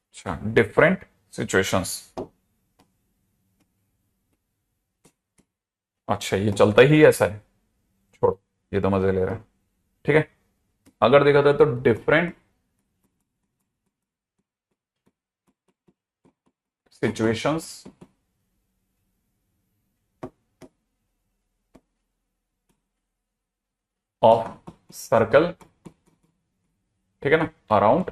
अच्छा, डिफरेंट सिचुएशंस। अच्छा, ये चलता ही ऐसा है, छोड़, ये तो मजे ले रहा है। ठीक है, अगर देखा जाए तो डिफरेंट सिचुएशंस ऑफ सर्कल, ठीक है ना, अराउंड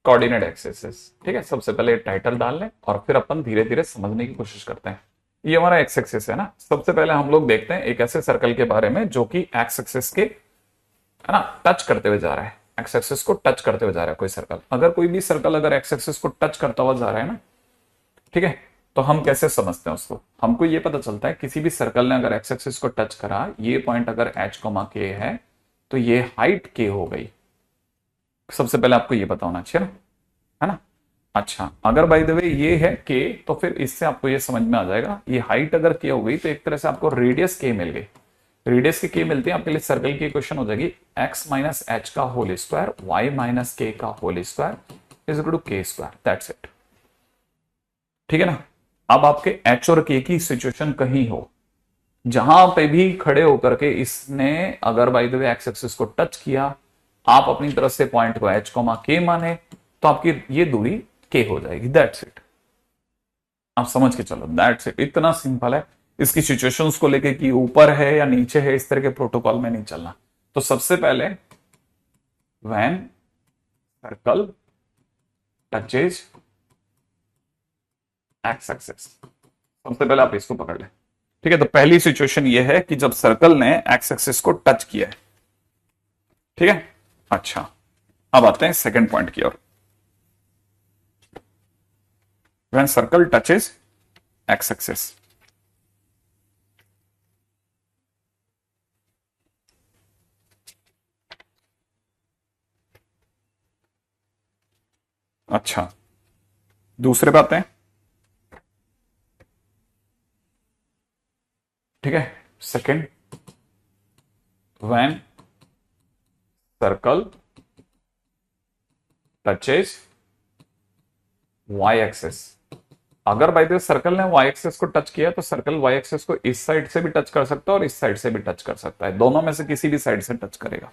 कोऑर्डिनेट एक्सेस। ठीक है, सबसे पहले टाइटल डाल लें और फिर अपन धीरे धीरे समझने की कोशिश करते हैं। ये हमारा एक्स एक्सिस है ना। सबसे पहले हम लोग देखते हैं एक ऐसे सर्कल के बारे में जो कि एक्स एक्सिस के, है ना, टच करते हुए जा रहा है। एक्स एक्सिस को टच करते हुए जा रहा है कोई सर्कल। अगर कोई भी सर्कल अगर एक्स एक्सिस को टच करता हुआ जा रहा है ना, ठीक है, तो हम कैसे समझते हैं उसको। हमको ये पता चलता है किसी भी सर्कल ने अगर एक्स एक्सिस को टच करा, ये पॉइंट अगर एच कोमा के है तो ये हाइट के हो गई। सबसे पहले आपको ये पता होना चाहिए ना, है ना। अच्छा, अगर बाय द वे ये है के, तो फिर इससे आपको ये समझ में आ जाएगा, ये हाइट अगर के हो गई तो एक तरह से आपको रेडियस के मिल गई। रेडियस के मिलते हैं आपके लिए, सर्कल की इक्वेशन हो जाएगी x माइनस एच का whole square y minus K का whole square is equal to K square, that's it. ठीक है ना। अब आपके h और k की सिचुएशन कहीं हो, जहां पे भी खड़े होकर के इसने अगर by the way x axis को टच किया, आप अपनी तरफ से पॉइंट को h कोमा के माने, तो आपकी ये दूरी k हो जाएगी, दैट्स इट। आप समझ के चलो, दैट्स इट, इतना सिंपल है। इसकी सिचुएशंस को लेके कि ऊपर है या नीचे है, इस तरह के प्रोटोकॉल में नहीं चलना। तो सबसे पहले when circle touches X axis, सबसे पहले आप इसको पकड़ लें। ठीक है, तो पहली सिचुएशन ये है कि जब सर्कल ने एक्स एक्सिस को टच किया है। ठीक है, अच्छा, अब आते हैं सेकंड पॉइंट की ओर। When circle touches X axis, अच्छा, दूसरे पे आते हैं। ठीक है, second, when circle touches Y axis. अगर बाय द सर्कल ने वाई एक्सिस को टच किया तो सर्कल वाई एक्सिस को इस साइड से भी टच कर सकता है और इस साइड से भी टच कर सकता है, दोनों में से किसी भी साइड से टच करेगा।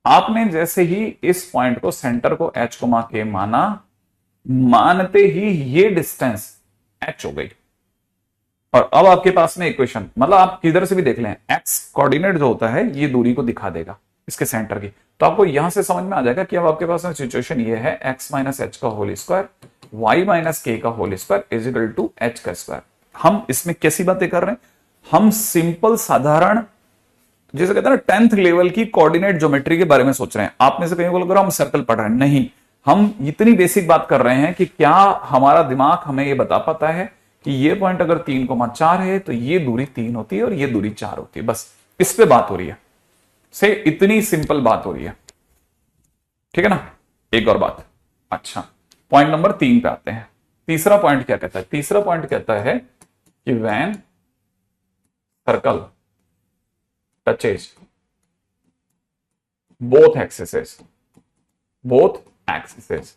आपने जैसे ही इस पॉइंट को सेंटर को एच कोमा के माना, मानते ही ये डिस्टेंस एच हो गई। और अब आपके पास में इक्वेशन, मतलब आप किधर से भी देख लें, एक्स कोऑर्डिनेट जो होता है ये दूरी को दिखा देगा इसके सेंटर की। तो आपको यहां से समझ में आ जाएगा कि अब आपके पास में सिचुएशन ये है, एक्स माइनस एच का whole square Y minus K का whole square is equal to H का स्क्वायर। हम इसमें कैसी बातें कर रहे हैं, हम सिंपल साधारण, जैसे कहते हैं ना 10th लेवल की कोऑर्डिनेट ज्योमेट्री के बारे में सोच रहे हैं। आप में से कहीं बोलोगे हम सर्कल पढ़ रहे हैं, नहीं, हम इतनी बेसिक बात कर रहे हैं कि क्या हमारा दिमाग हमें ये बता पाता है कि ये पॉइंट अगर 3,4 है तो ये दूरी 3 होती है और ये दूरी 4 होती है। बस इस पे बात हो रही है, से इतनी सिंपल बात हो रही है। ठीक है ना। एक और बात, अच्छा, पॉइंट नंबर 3 पे आते हैं। तीसरा पॉइंट क्या कहता है, तीसरा पॉइंट कहता है कि when circle touches both axes, both axes.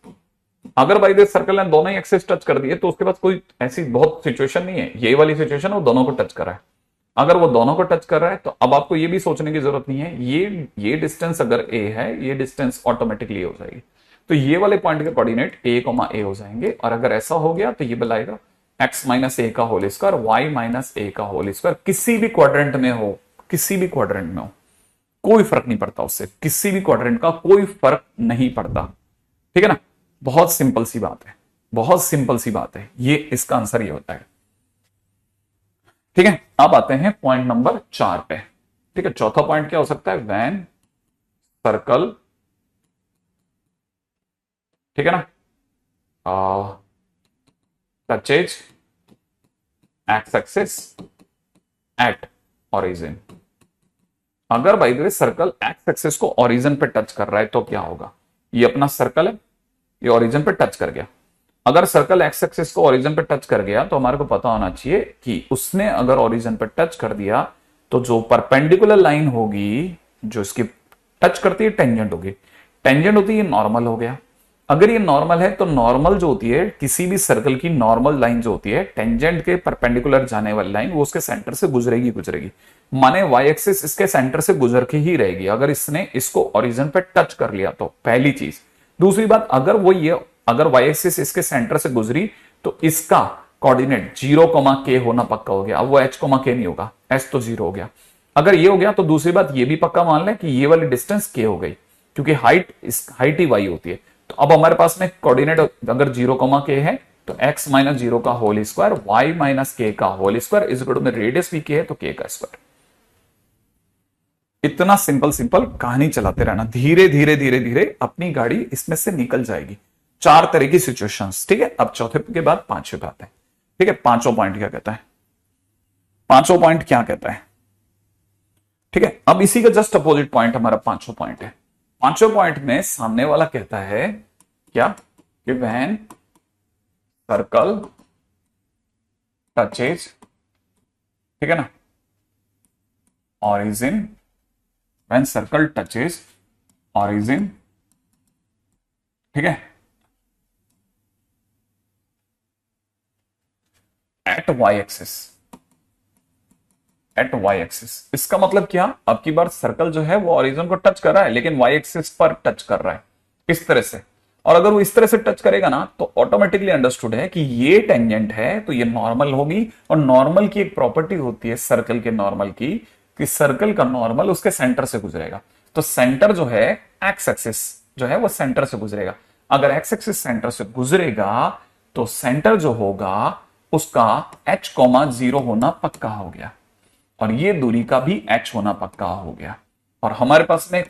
अगर बाई द सर्कल ने दोनों ही एक्सिस टच कर दिए तो उसके पास कोई ऐसी बहुत सिचुएशन नहीं है, ये वाली सिचुएशन वो दोनों को टच कर रहा है। अगर वो दोनों को टच कर रहा है तो अब आपको ये भी सोचने की जरूरत नहीं है, ये डिस्टेंस अगर ए है, ये डिस्टेंस ऑटोमेटिकली हो जाएगी। तो ये वाले पॉइंट के कोऑर्डिनेट ए कोमा ए हो जाएंगे। और अगर ऐसा हो गया तो ये बनाएगा एक्स माइनस ए का होल स्क्वायर वाई माइनस ए का होल स्क्वायर। किसी भी क्वाड्रेंट में हो, किसी भी क्वाड्रेंट में हो, कोई फर्क नहीं पड़ता उससे, किसी भी क्वाड्रेंट का कोई फर्क नहीं पड़ता। ठीक है ना। बहुत सिंपल सी बात है, बहुत सिंपल सी बात है, ये इसका आंसर ये होता है। ठीक है, अब आते हैं पॉइंट नंबर 4 पे। ठीक है, चौथा पॉइंट क्या हो सकता है, व्हेन सर्कल, ठीक है ना, touches X axis at origin. अगर by the way circle X axis को ओरिजिन पे टच कर रहा है तो क्या होगा, ये अपना सर्कल है, ये ओरिजिन पे टच कर गया। अगर सर्कल एक्स एक्सिस को ओरिजिन पे टच कर गया तो हमारे को पता होना चाहिए कि उसने अगर ओरिजिन पे टच कर दिया तो जो परपेंडिकुलर लाइन होगी जो इसकी टच करती है टेंजेंट होगी, टेंजेंट होती है नॉर्मल हो गया। अगर ये नॉर्मल है तो नॉर्मल जो होती है किसी भी सर्कल की नॉर्मल लाइन जो होती है टेंजेंट के परपेंडिकुलर जाने वाली लाइन वो उसके सेंटर से गुजरेगी माने वाई एक्सिस इसके सेंटर से गुजर के ही रहेगी अगर इसने इसको ओरिजिन पे टच कर लिया तो, पहली चीज। दूसरी बात, अगर वाई एक्सिस इसके सेंटर से गुजरी तो इसका कोऑर्डिनेट 0, k होना पक्का हो गया। अब वो h, k नहीं होगा, s तो 0 हो गया। अगर ये हो गया तो दूसरी बात ये भी पक्का मान लें कि ये वाली डिस्टेंस k हो गई क्योंकि हाइट ही y होती है। तो अब हमारे पास में कोऑर्डिनेट अगर 0, k है तो x माइनस 0 का whole square y minus k का whole square is equal to में रेडियस भी k है तो k का स्क्वायर। इतना सिंपल कहानी चलाते रहना, धीरे धीरे धीरे धीरे अपनी गाड़ी इसमें से निकल जाएगी। 4 तरह की सिचुएशंस, ठीक है। अब चौथे के बाद पांचवें पे आते हैं, ठीक है। पांचों पॉइंट क्या कहता है, ठीक है। अब इसी का जस्ट अपोजिट पॉइंट हमारा पांचों पॉइंट है। पांचों पॉइंट में सामने वाला कहता है क्या कि व्हेन सर्कल टचेज, ठीक है ना, origin, when circle touches origin, ठीक है, एट वाई एक्सिस। इसका मतलब क्या, अब की बार सर्कल जो है वो ओरिजिन को टच कर रहा है लेकिन वाई एक्सिस पर टच कर रहा है इस तरह से। और अगर वो इस तरह से टच करेगा ना तो ऑटोमेटिकली अंडरस्टूड है कि ये टेंजेंट है तो ये नॉर्मल होगी। और नॉर्मल की एक प्रॉपर्टी होती है सर्कल के नॉर्मल की कि सर्कल का नॉर्मल उसके सेंटर से गुजरेगा। तो सेंटर जो है एक्स एक्सिस जो है वो सेंटर से गुजरेगा। अगर एक्स एक्सिस सेंटर से गुजरेगा तो सेंटर जो होगा उसका h, 0 होना पक्का हो गया और ये दूरी का भी h होना पक्का हो गया। और हमारे पास में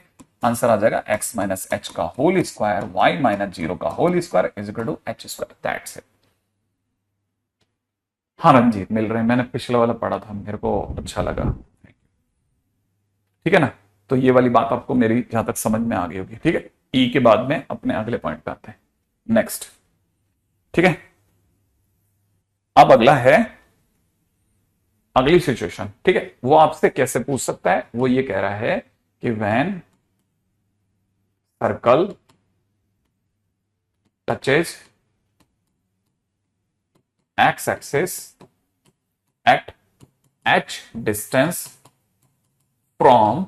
आंसर आ जाएगा x माइनस एच का होल स्क्वायर y माइनस 0 का whole square is equal to h square. That's it. हाँ रंजीत मिल रहे हैं, मैंने पिछला वाला पढ़ा था, मेरे को अच्छा लगा, ठीक है ना। तो ये वाली बात आपको मेरी जहां तक समझ में आ गई होगी, ठीक है। ई के बाद में अपने अगले पॉइंट पे आते हैं, नेक्स्ट, ठीक है। अब अगला है अगली सिचुएशन, ठीक है। वो आपसे कैसे पूछ सकता है, वो ये कह रहा है कि when circle touches X axis eight h distance from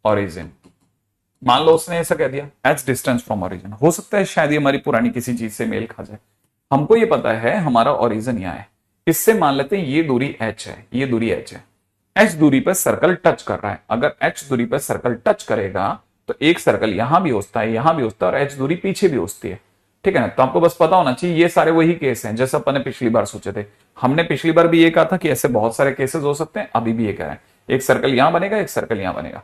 origin. मान लो उसने ऐसा कह दिया h डिस्टेंस फ्रॉम ओरिजिन, हो सकता है शायद ये हमारी पुरानी किसी चीज से मेल खा जाए। हमको ये पता है हमारा ओरिजिन यहां है, इससे मान लेते हैं ये दूरी h है, ये दूरी h है। h दूरी पर सर्कल टच कर रहा है, अगर h दूरी पर सर्कल टच करेगा तो एक सर्कल यहां भी होता है, यहां भी होता है और h दूरी पीछे भी होती है, ठीक है ना। तो आपको बस पता होना चाहिए ये सारे वही केस हैं जैसे अपन ने पिछली बार सोचे थे। हमने पिछली बार भी ये कहा था कि ऐसे बहुत सारे केसेस हो सकते हैं, अभी भी ये कह रहे हैं एक सर्कल यहां बनेगा, एक सर्कल यहां बनेगा।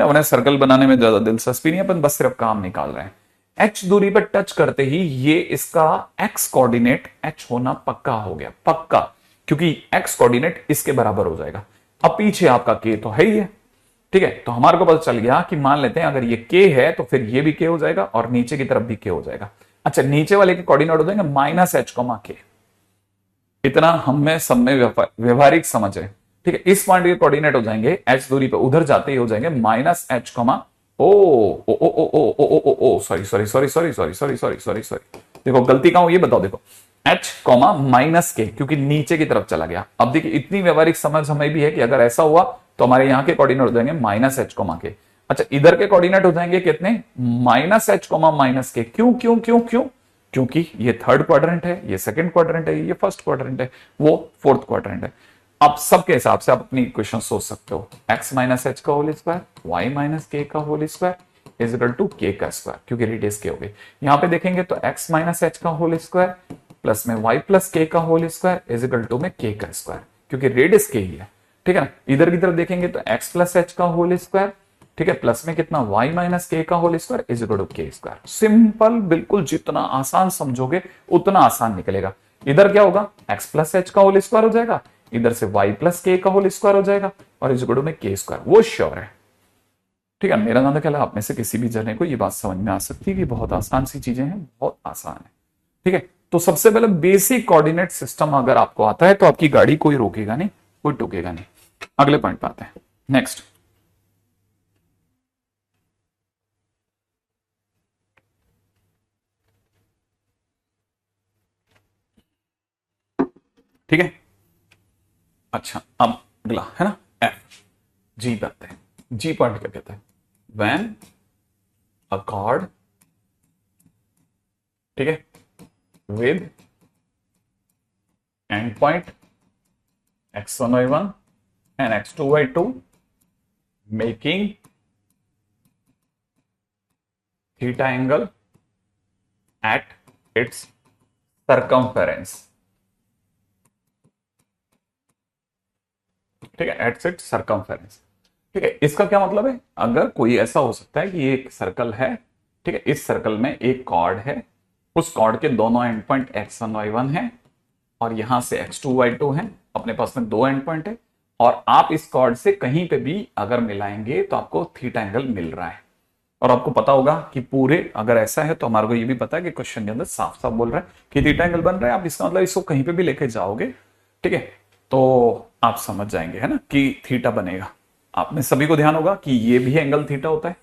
उन्हें सर्कल बनाने में ज्यादा दिलचस्पी नहीं है, अपन बस सिर्फ काम निकाल रहे हैं। h दूरी पर टच करते ही ये इसका x कोऑर्डिनेट h होना पक्का हो गया, पक्का, क्योंकि x कोऑर्डिनेट इसके बराबर हो जाएगा। अब पीछे आपका k तो है ही है, ठीक है। तो हमारे को पता चल गया कि मान लेते हैं अगर ये k है तो फिर ये भी k हो जाएगा और नीचे की तरफ भी k हो जाएगा। अच्छा, नीचे वाले के कोऑर्डिनेट हो जाएंगे माइनस h, k। इतना हमें सब में व्यवहारिक समझ है, ठीक है। इस पॉइंट के कोऑर्डिनेट हो जाएंगे h दूरी पे उधर जाते ही हो जाएंगे माइनस h, सॉरी देखो गलती कहां हुई है बताओ। देखो h, माइनस k क्योंकि नीचे की तरफ चला गया। अब देखिए इतनी व्यवहारिक समझ हमें भी है कि अगर ऐसा हुआ तो हमारे यहां के कोऑर्डिनेट हो जाएंगे माइनस h, k। अच्छा, इधर के कोऑर्डिनेट हो जाएंगे कितने, माइनस h, माइनस k। क्यों क्यों क्यों क्यों, क्योंकि ये थर्ड क्वाड्रेंट है, ये सेकंड क्वाड्रेंट है, ये फर्स्ट क्वाड्रेंट है, वो फोर्थ क्वाड्रेंट है। अब सबके हिसाब से आप अपनी इक्वेशन सोच सकते हो, x माइनस एच का whole square y minus K का whole square is equal to k का स्क्वायर, क्योंकि रेडियस k हो गई। यहां पे देखेंगे तो x माइनस एच का होल स्क्वायर प्लस में y प्लस k का whole square is equal to में k का स्क्वायर, क्योंकि रेडियस k ही है, ठीक है ना। इधर की तरफ देखेंगे तो x प्लस एच का होल स्क्वायर, ठीक है, प्लस में कितना y माइनस के का whole square is equal to K square. Simple, बिल्कुल जितना आसान समझोगे उतना आसान निकलेगा। इधर क्या होगा, x प्लस एच का होल स्क्वायर हो जाएगा, इधर से y प्लस के का होल स्क्वायर हो जाएगा और इज इक्वल टू में के स्क्वायर, वो श्योर है, ठीक है। मेरा नाम आप में से किसी भी जने को ये बात समझ में आ सकती है कि बहुत आसान सी चीजें हैं, बहुत आसान है, ठीक है। तो सबसे पहले बेसिक कोऑर्डिनेट सिस्टम अगर आपको आता है तो आपकी गाड़ी कोई रोकेगा नहीं, कोई टोकेगा नहीं। अगले पॉइंट पे आते हैं, नेक्स्ट। ठीक है, अच्छा अब अगला है ना एफ जी करते हैं। जी पॉइंट क्या कहता है? व्हेन अ कॉर्ड, ठीक है, with and point x1y1 and x2y2 making theta angle at its circumference, ठीक है, एट इट्स सर्कमफेरेंस। ठीक है, इसका क्या मतलब है? अगर कोई ऐसा हो सकता है कि ये एक सर्कल है, ठीक है, इस सर्कल में एक कॉर्ड है, उस कॉर्ड के दोनों एंड पॉइंट x1 y1 है और यहां से x2 y2 है, अपने पास में दो एंड पॉइंट है, और आप इस कॉर्ड से कहीं पे भी अगर मिलाएंगे तो आपको थीटा एंगल मिल रहा है। और आपको पता होगा कि पूरे अगर ऐसा है तो हमारे को ये भी पता है कि क्वेश्चन के अंदर साफ साफ बोल रहा है कि थीटा एंगल बन रहा है। आप इसका मतलब इसको कहीं पे भी लेके जाओगे, ठीक है, तो आप समझ जाएंगे है ना कि थीटा बनेगा। आप में सभी को ध्यान होगा कि ये भी एंगल थीटा होता है,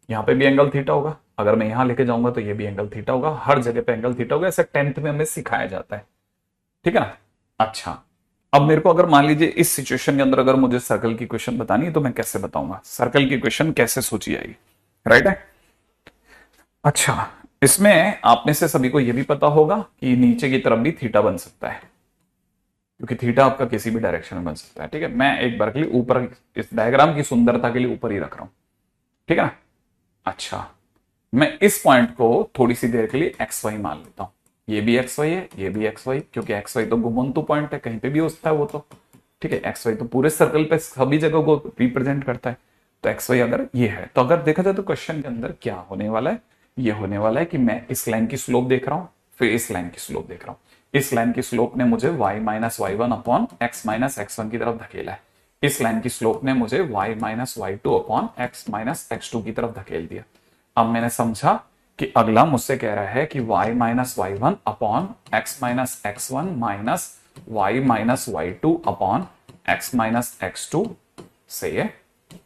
यहां पे भी एंगल थीटा होगा, अगर मैं यहां लेके जाऊंगा तो ये भी एंगल थीटा होगा, हर जगह पे एंगल थीटा होगा, ऐसा 10th में हमें सिखाया जाता है, ठीक है ना। अच्छा, अब मेरे को अगर मान लीजिए इस सिचुएशन के अंदर अगर मुझे सर्कल की क्वेश्चन बतानी है तो मैं कैसे बताऊंगा? सर्कल की क्वेश्चन कैसे सोची जाएगी, राइट है। अच्छा, इसमें आप में से सभी को यह भी पता होगा कि नीचे की तरफ भी थीटा बन सकता है, क्योंकि थीटा आपका किसी भी डायरेक्शन में बन सकता है, ठीक है। मैं एक बार के लिए ऊपर इस डायग्राम की सुंदरता के लिए ऊपर ही रख रहा हूं, ठीक है ना। अच्छा, मैं इस पॉइंट को थोड़ी सी देर के लिए एक्स वाई मान लेता हूं। ये भी एक्स वाई है, ये भी एक्स वाई, क्योंकि एक्स वाई तो घुमंतु पॉइंट है, कहीं पे भी हो सकता है वो तो, ठीक है। एक्स वाई तो पूरे सर्कल पे सभी जगह को रिप्रेजेंट करता है। तो एक्स वाई अगर ये है तो अगर देखा जाए तो क्वेश्चन के अंदर क्या होने वाला है? ये होने वाला है कि मैं इस लाइन की स्लोप देख रहा हूं, फिर इस लाइन की स्लोप देख रहा हूं। इस लाइन की स्लोप ने मुझे y minus Y one upon X minus X one की तरफ धकेला है। इस लाइन की स्लोप ने मुझे y minus Y two upon X minus X two की तरफ धकेल दिया। अब मैंने समझा कि अगला मुझसे कह रहा है कि y minus Y one upon X minus X one minus Y minus Y two upon X minus X two से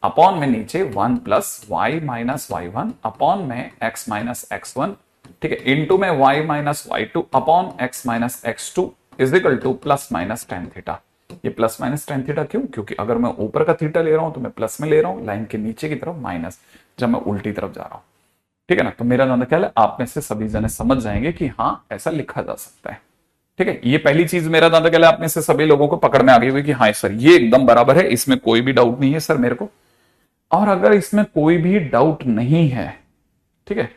अपॉन में नीचे 1 plus Y minus Y one upon में एक्स माइनस एक्स वन, ठीक है, इंटू में y minus Y two upon X minus X two is equal to plus minus tan theta. ये प्लस माइनस टेन थीटा क्यों? क्योंकि अगर मैं ऊपर का थीटा ले रहा हूं तो मैं प्लस में ले रहा हूं, लाइन के नीचे की तरफ माइनस, जब मैं उल्टी तरफ जा रहा हूं, ठीक है ना। तो मेरा ज्यादा ख्याल है आप में से सभी जने समझ जाएंगे कि हाँ ऐसा लिखा जा सकता है, ठीक है। ये पहली चीज मेरा ज्यादा ख्याल है आप में से सभी लोगों को पकड़ में आ गई हुई कि हाँ सर ये एकदम बराबर है, इसमें कोई भी डाउट नहीं है सर मेरे को। और अगर इसमें कोई भी डाउट नहीं है, ठीक है,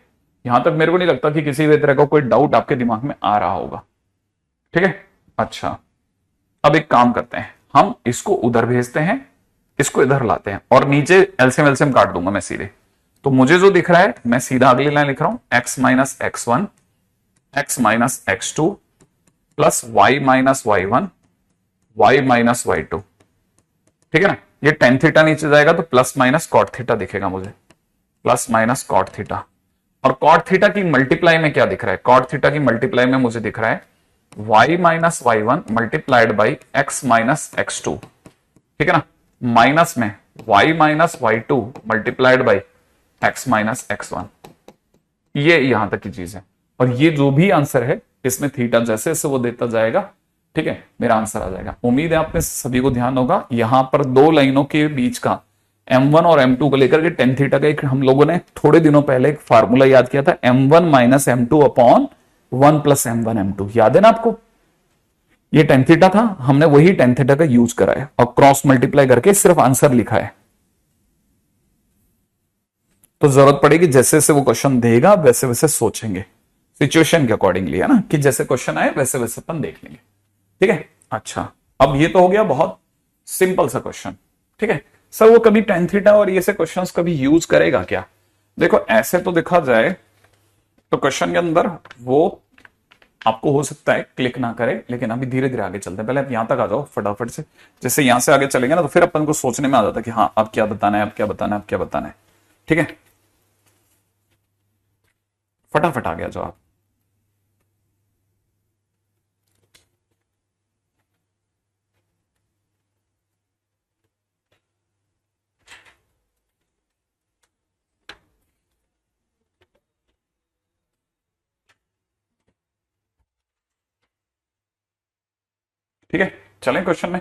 यहां तक मेरे को नहीं लगता कि किसी भी तरह का कोई डाउट आपके दिमाग में आ रहा होगा, ठीक है। अच्छा, अब एक काम करते हैं, हम इसको उधर भेजते हैं, इसको इधर लाते हैं, और नीचे एलसीएम एलसीएम काट दूंगा मैं सीधे। तो मुझे जो दिख रहा है मैं सीधा अगली लाइन लिख रहा हूं, X minus X one X minus X two plus Y minus Y one Y minus Y two, ठीक है ना। ये टेन थीटा नीचे जाएगा तो प्लस माइनस कॉट थीटा दिखेगा मुझे, प्लस माइनस कॉट थीटा। और कॉट थीटा की मल्टीप्लाई में क्या दिख रहा है? कॉट थीटा की मल्टीप्लाई में मुझे दिख रहा है y minus Y one multiplied by X minus X two, ठीक है ना, माइनस में y minus Y two multiplied by X minus X one. ये यहां तक की चीज है, और ये जो भी आंसर है इसमें थीटा जैसे जैसे वो देता जाएगा, ठीक है, मेरा आंसर आ जाएगा। उम्मीद है आप में सभी को ध्यान होगा। यहां पर दो लाइनों के बीच का m1 और m2 को लेकर के टेन थीटा का एक हम लोगों ने थोड़े दिनों पहले एक फार्मूला याद किया था, m1 minus m2 upon 1 plus m1 m2, याद है ना आपको? ये टेन थीटा था, हमने वही टेन थीटा का यूज करा है और क्रॉस मल्टीप्लाई करके सिर्फ आंसर लिखा है। तो जरूरत पड़ेगी जैसे जैसे वो क्वेश्चन देगा वैसे वैसे सोचेंगे, सिचुएशन के अकॉर्डिंगली, है ना, कि जैसे क्वेश्चन आए वैसे वैसे अपन देख लेंगे, ठीक है। अच्छा, अब ये तो हो गया बहुत सिंपल सा क्वेश्चन, ठीक है। सर वो कभी टेन थीटा और ये से क्वेश्चंस कभी यूज करेगा क्या? देखो ऐसे तो देखा जाए तो क्वेश्चन के अंदर वो आपको हो सकता है क्लिक ना करे, लेकिन अभी धीरे धीरे आगे चलते हैं। पहले आप यहां तक आ जाओ फटाफट से, जैसे यहां से आगे चलेंगे ना तो फिर अपन को सोचने में आ जाता है कि हाँ अब क्या बताना है, अब क्या बताना है, अब क्या बताना है, ठीक है। फटाफट आ गया जो आप ठीक है, चलें क्वेश्चन में।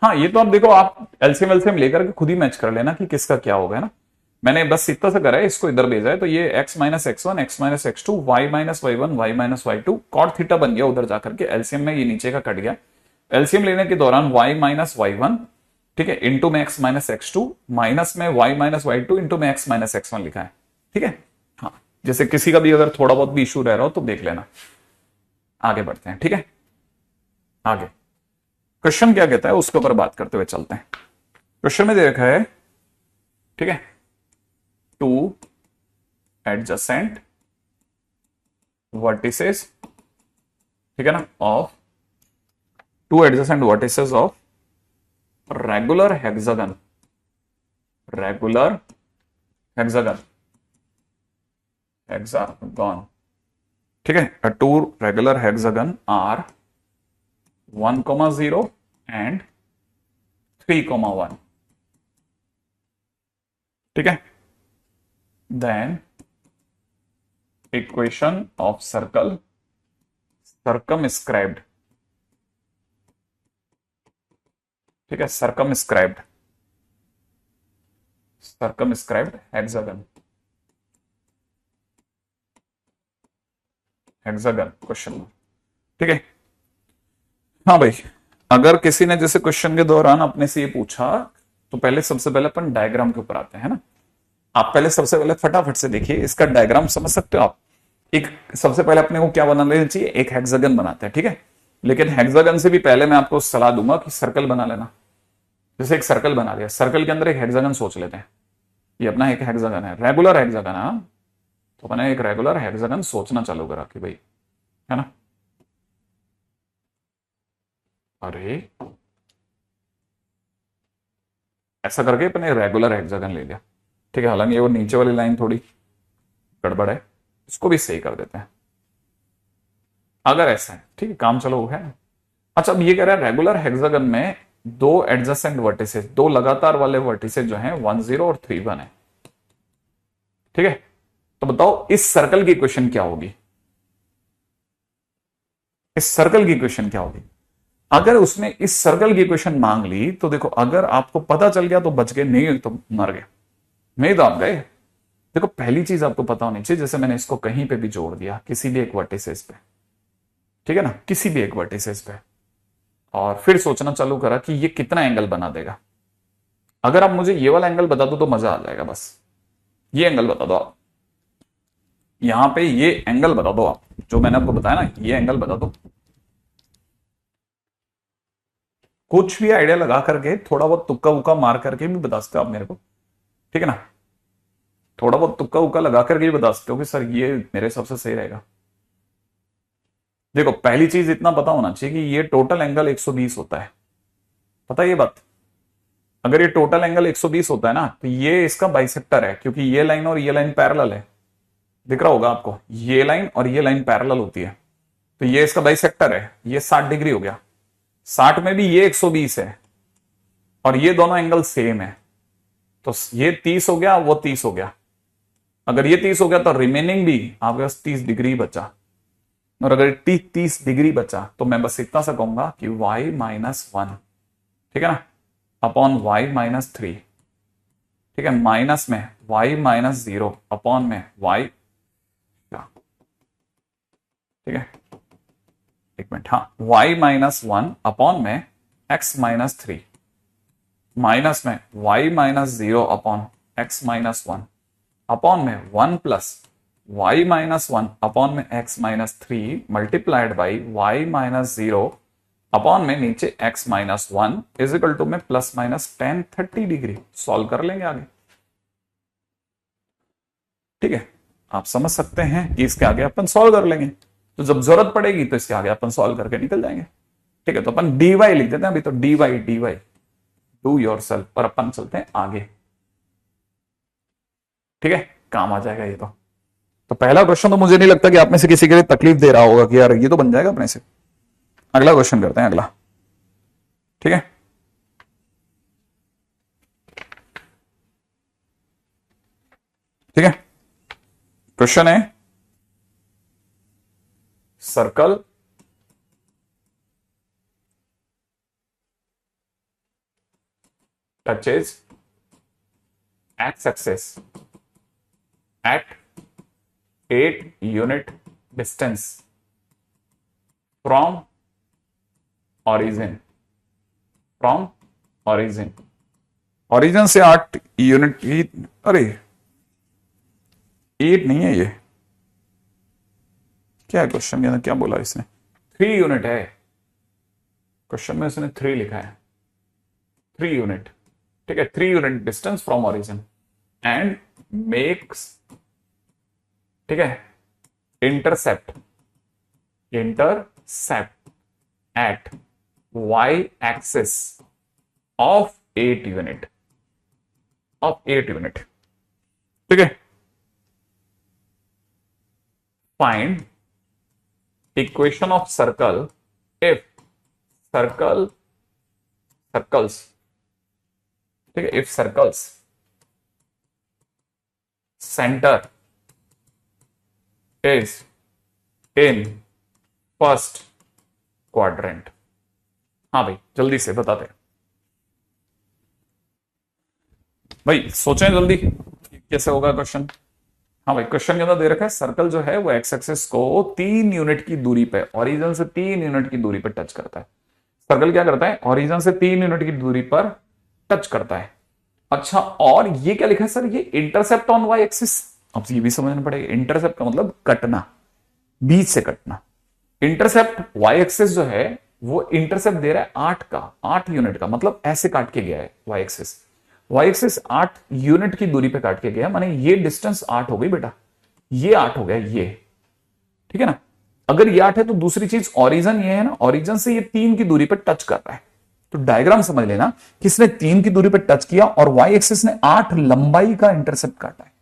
हाँ ये तो आप देखो, आप एलसीएम एलसीएम लेकर के खुद ही मैच कर लेना कि किसका क्या होगा, है ना। मैंने बस इतना सा करा है, इसको इधर भेजा है, तो ये x minus X one, X minus X two, Y minus Y one, Y minus Y two, cot theta बन गया उधर जाकर के। एलसीएम में ये नीचे का कट गया। एलसीएम लेने के दौरान y माइनस वाई वन, ठीक है, इंटू में x minus X two, minus में y minus Y two, into में x माइनस एक्स वन लिखा है। ठीक है, हाँ जैसे किसी का भी अगर थोड़ा बहुत भी इशू रह रहा हो तो देख लेना। आगे बढ़ते हैं, ठीक है। आगे क्वेश्चन क्या कहता है उसके ऊपर बात करते हुए चलते हैं। क्वेश्चन में दे रखा है, ठीक है, टू एडजेसेंट वर्टिसेस, ठीक है ना, of two adjacent vertices of regular hexagon, regular hexagon, hexagon, ठीक है, two regular hexagon are 1,0 and 3,1, ठीक है। Then equation of circle circumscribed, ठीक है, circumscribed, circumscribed hexagon, hexagon question, ठीक है। हाँ भाई, अगर किसी ने जैसे क्वेश्चन के दौरान अपने से ये पूछा तो पहले सबसे पहले अपन डायग्राम के ऊपर आते हैं ना। आप पहले सबसे पहले फटाफट से देखिए इसका डायग्राम, समझ सकते हो आप। एक सबसे पहले अपने को क्या बना लेना चाहिए, एक हेक्सागन बनाते हैं, ठीक है। लेकिन हेक्सागन से भी पहले मैं आपको सलाह दूंगा कि सर्कल बना लेना। जैसे एक सर्कल बना लिया, सर्कल के अंदर एक हेक्सागन सोच लेते हैं। ये अपना एक हेक्सागन है, रेगुलर हेक्सागन है, तो अपने एक रेगुलर हेक्सागन सोचना चालू करा कि भाई, है ना। अरे ऐसा करके अपने रेगुलर हेक्सागन ले लिया, ठीक है। हालांकि वो नीचे वाली लाइन थोड़ी गड़बड़ है, इसको भी सही कर देते हैं अगर ऐसा है, ठीक है, काम चलो वो है। अच्छा अब ये कह रहा है रेगुलर हेक्सागन में दो एडजेसेंट वर्टिसेस, दो लगातार वाले वर्टिसेस जो हैं 10 और 31 है, ठीक है। तो बताओ इस सर्कल की इक्वेशन क्या होगी, इस सर्कल की इक्वेशन क्या होगी। अगर उसने इस सर्कल की इक्वेशन मांग ली तो देखो, अगर आपको पता चल गया तो बच गए, नहीं तो मर गए, नहीं तो आप गए। देखो पहली चीज आपको पता होनी चाहिए, जैसे मैंने इसको कहीं पे भी जोड़ दिया किसी भी एक वर्टिसेस पे, ठीक है ना, किसी भी एक वर्टिसेस पे, और फिर सोचना चालू करा कि ये कितना एंगल बना देगा। अगर आप मुझे ये वाला एंगल बता दो तो मजा आ जाएगा। बस ये एंगल बता दो आप, यहां पे ये एंगल बता दो आप, जो मैंने आपको बताया ना, ये एंगल बता दो। कुछ भी आइडिया लगा करके, थोड़ा बहुत तुक्का उक्का मार करके भी बता सकते हो आप मेरे को, ठीक है ना। थोड़ा बहुत तुक्का उक्का लगा करके भी बता सकते हो कि सर ये मेरे हिसाब से सही रहेगा। देखो पहली चीज इतना पता होना चाहिए कि ये टोटल एंगल 120 होता है, पता है ये बात। अगर ये टोटल एंगल 120 होता है ना, तो ये इसका बाइसेक्टर है, क्योंकि ये लाइन और ये लाइन पैरेलल है। दिख रहा होगा आपको, ये लाइन और ये लाइन पैरेलल होती है, तो ये इसका बाइसेक्टर है। ये 60 डिग्री हो गया, 60 में भी ये 120 है, और ये दोनों एंगल सेम है, तो ये 30 हो गया, वो 30 हो गया। अगर ये 30 हो गया तो रिमेनिंग भी आपके पास 30 डिग्री बचा। और अगर 30 डिग्री बचा तो मैं बस इतना सा कहूंगा कि y माइनस वन, ठीक है ना, अपॉन y माइनस थ्री, ठीक है, माइनस में y माइनस जीरो अपॉन में y, ठीक है, एक मिनट, हाँ, y माइनस वन अपॉन में x माइनस थ्री, माइनस में y minus zero upon x minus one, upon में 1 plus y minus one upon में x minus three, multiplied by y minus zero upon में नीचे x minus one, is equal to में प्लस माइनस 10-30 डिग्री। सॉल्व कर लेंगे आगे, ठीक है। आप समझ सकते हैं कि इसके आगे अपन सॉल्व कर लेंगे, तो जब जरूरत पड़ेगी तो इसके आगे अपन सॉल्व करके निकल जाएंगे, ठीक है। तो अपन dy लिख देते हैं अभी, तो dy डू योर सेल्फ, पर अपन चलते हैं आगे, ठीक है, काम आ जाएगा ये तो पहला क्वेश्चन तो मुझे नहीं लगता कि आप में से किसी के लिए तकलीफ दे रहा होगा कि यार ये तो बन जाएगा अपने से। अगला क्वेश्चन करते हैं, अगला, ठीक है। ठीक है, क्वेश्चन है circle touches x axis at 8 unit distance from origin, from origin, origin से 8 यूनिट की, अरे 8 नहीं है ये, क्या है क्वेश्चन के अंदर, क्या बोला इसने, 3 यूनिट है क्वेश्चन में, इसने 3 लिखा है, 3 यूनिट, ठीक है, 3 unit distance from origin and makes, ठीक है, intercept at y axis of 8 unit, ठीक है। Find equation of circle if circles, ठीक है, if circles centre is in first quadrant. हाँ भाई जल्दी से बताते हैं भाई, सोचें जल्दी कैसे होगा क्वेश्चन। हाँ भाई क्वेश्चन के अंदर दे रखा है सर्कल जो है वो एक्स एक्सिस को 3 यूनिट की दूरी पे, ओरिजिन से 3 यूनिट की दूरी पर टच करता है। सर्कल क्या करता है, ओरिजिन से 3 यूनिट की दूरी पर टच करता है। अच्छा, और ये क्या लिखा है सर, ये इंटरसेप्ट ऑन वाई एक्सिस। अब ये भी समझना पड़ेगा, इंटरसेप्ट का मतलब कटना, बीच से कटना। इंटरसेप्ट वाई एक्सिस जो है वो इंटरसेप्ट दे रहा है 8 यूनिट का, मतलब ऐसे काट के गया है Y axis. Y axis 8 unit की दूरी पे काट के गया, माने ये डिस्टेंस 8 हो गई बेटा, ये 8 हो गया ये, ठीक है ना। अगर ये 8 है तो दूसरी चीज ओरिजिन ये है ना, ओरिजिन से ये 3 की दूरी पे टच कर रहा है। तो डायग्राम समझ लेना, किसने 3 की दूरी पे टच किया और वाई एक्सिस ने 8 लंबाई का इंटरसेप्ट काटा है।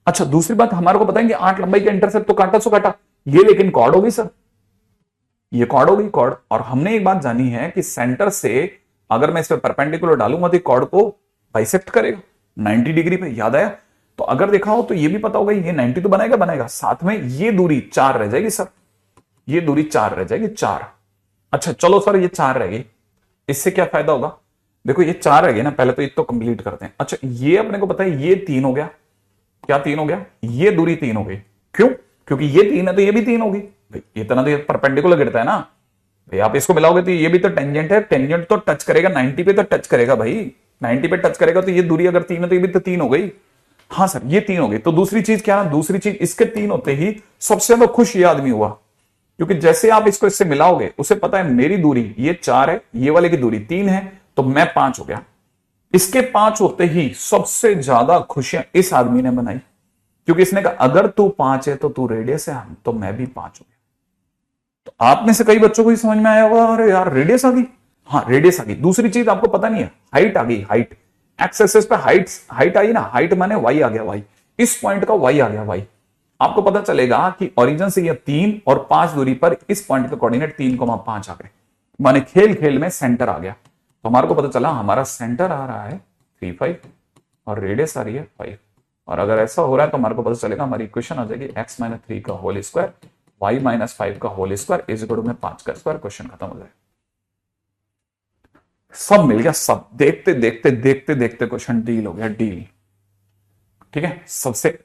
अच्छा दूसरी बात हमारे को बताएंगे, 8 लंबाई का इंटरसेप्ट तो काटा सो काटा, ये लेकिन कॉर्ड हो गई सर, ये कॉर्ड हो गई कॉर्ड। और हमने एक बात जानी है कि सेंटर से अगर मैं इस पे परपेंडिकुलर डालूंगा तो कॉर्ड को बाइसेक्ट करेगा 90 डिग्री पे, याद आया। तो अगर देखा हो तो ये भी पता होगा ये 90 तो बनाएगा, साथ में ये दूरी 4 रह जाएगी सर, ये दूरी 4 रह जाएगी, 4। अच्छा चलो सर ये 4 रह गई, इससे क्या फायदा होगा, देखो ये 4 रह गई ना, पहले तो ये तो कंप्लीट करते हैं। अच्छा ये अपने को पता है ये 3 हो गया, क्या 3 हो गया, ये दूरी 3 हो गई, क्यों, क्योंकि ये 3 है तो ये भी 3 होगी भाई, इतना तो ये परपेंडिकुलर गिरता है ना भाई, आप इसको मिलाओगे तो ये भी तो टेंजेंट है, टेंजेंट तो टच करेगा 90 पे, तो टच करेगा भाई 90 पे टच करेगा, तो ये दूरी अगर 3 है तो ये भी तो 3 हो गई। हाँ सर ये 3 हो गई। तो दूसरी चीज क्या, दूसरी चीज इसके 3 होते ही सबसे ज्यादा खुश ये आदमी हुआ, क्योंकि जैसे आप इसको इससे मिलाओगे उसे पता है मेरी दूरी ये 4 है, ये वाले की दूरी 3 है, तो मैं 5 हो गया। इसके 5 होते ही सबसे ज्यादा खुशियां इस आदमी ने बनाई, क्योंकि इसने कहा अगर तू 5 है तो तू रेडियस है, हम तो मैं भी 5 हो गया। तो आप में से कई बच्चों को ही समझ में आया होगा, अरे यार रेडियस आ गई, हाँ रेडियस आ गई। दूसरी चीज आपको पता नहीं है, हाइट आ गई, हाइट एक्स एक्सिस पे हाइट आई ना, हाइट माने वाई आ गया, वाई इस पॉइंट का वाई आ गया, वाई। आपको पता चलेगा कि ओरिजिन से ये 3 और 5 दूरी पर इस पॉइंट का कोऑर्डिनेट 3,5 आ गए, माने खेल खेल में सेंटर आ गया। तो हमारे को पता चला हमारा सेंटर आ रहा है 3, 5 और रेडियस आ रही है 5। और अगर ऐसा हो रहा है तो हमारे को पता चलेगा हमारी इक्वेशन आ जाएगी x-3 का होल स्क्वायर y-5 का whole square is equal to में 5 का स्क्वायर। क्वेश्चन खत्म हो जाएगा, सब मिल गया, सब देखते देखते देखते देखते क्वेश्चन डील हो गया, डील। ठीक है, सबसे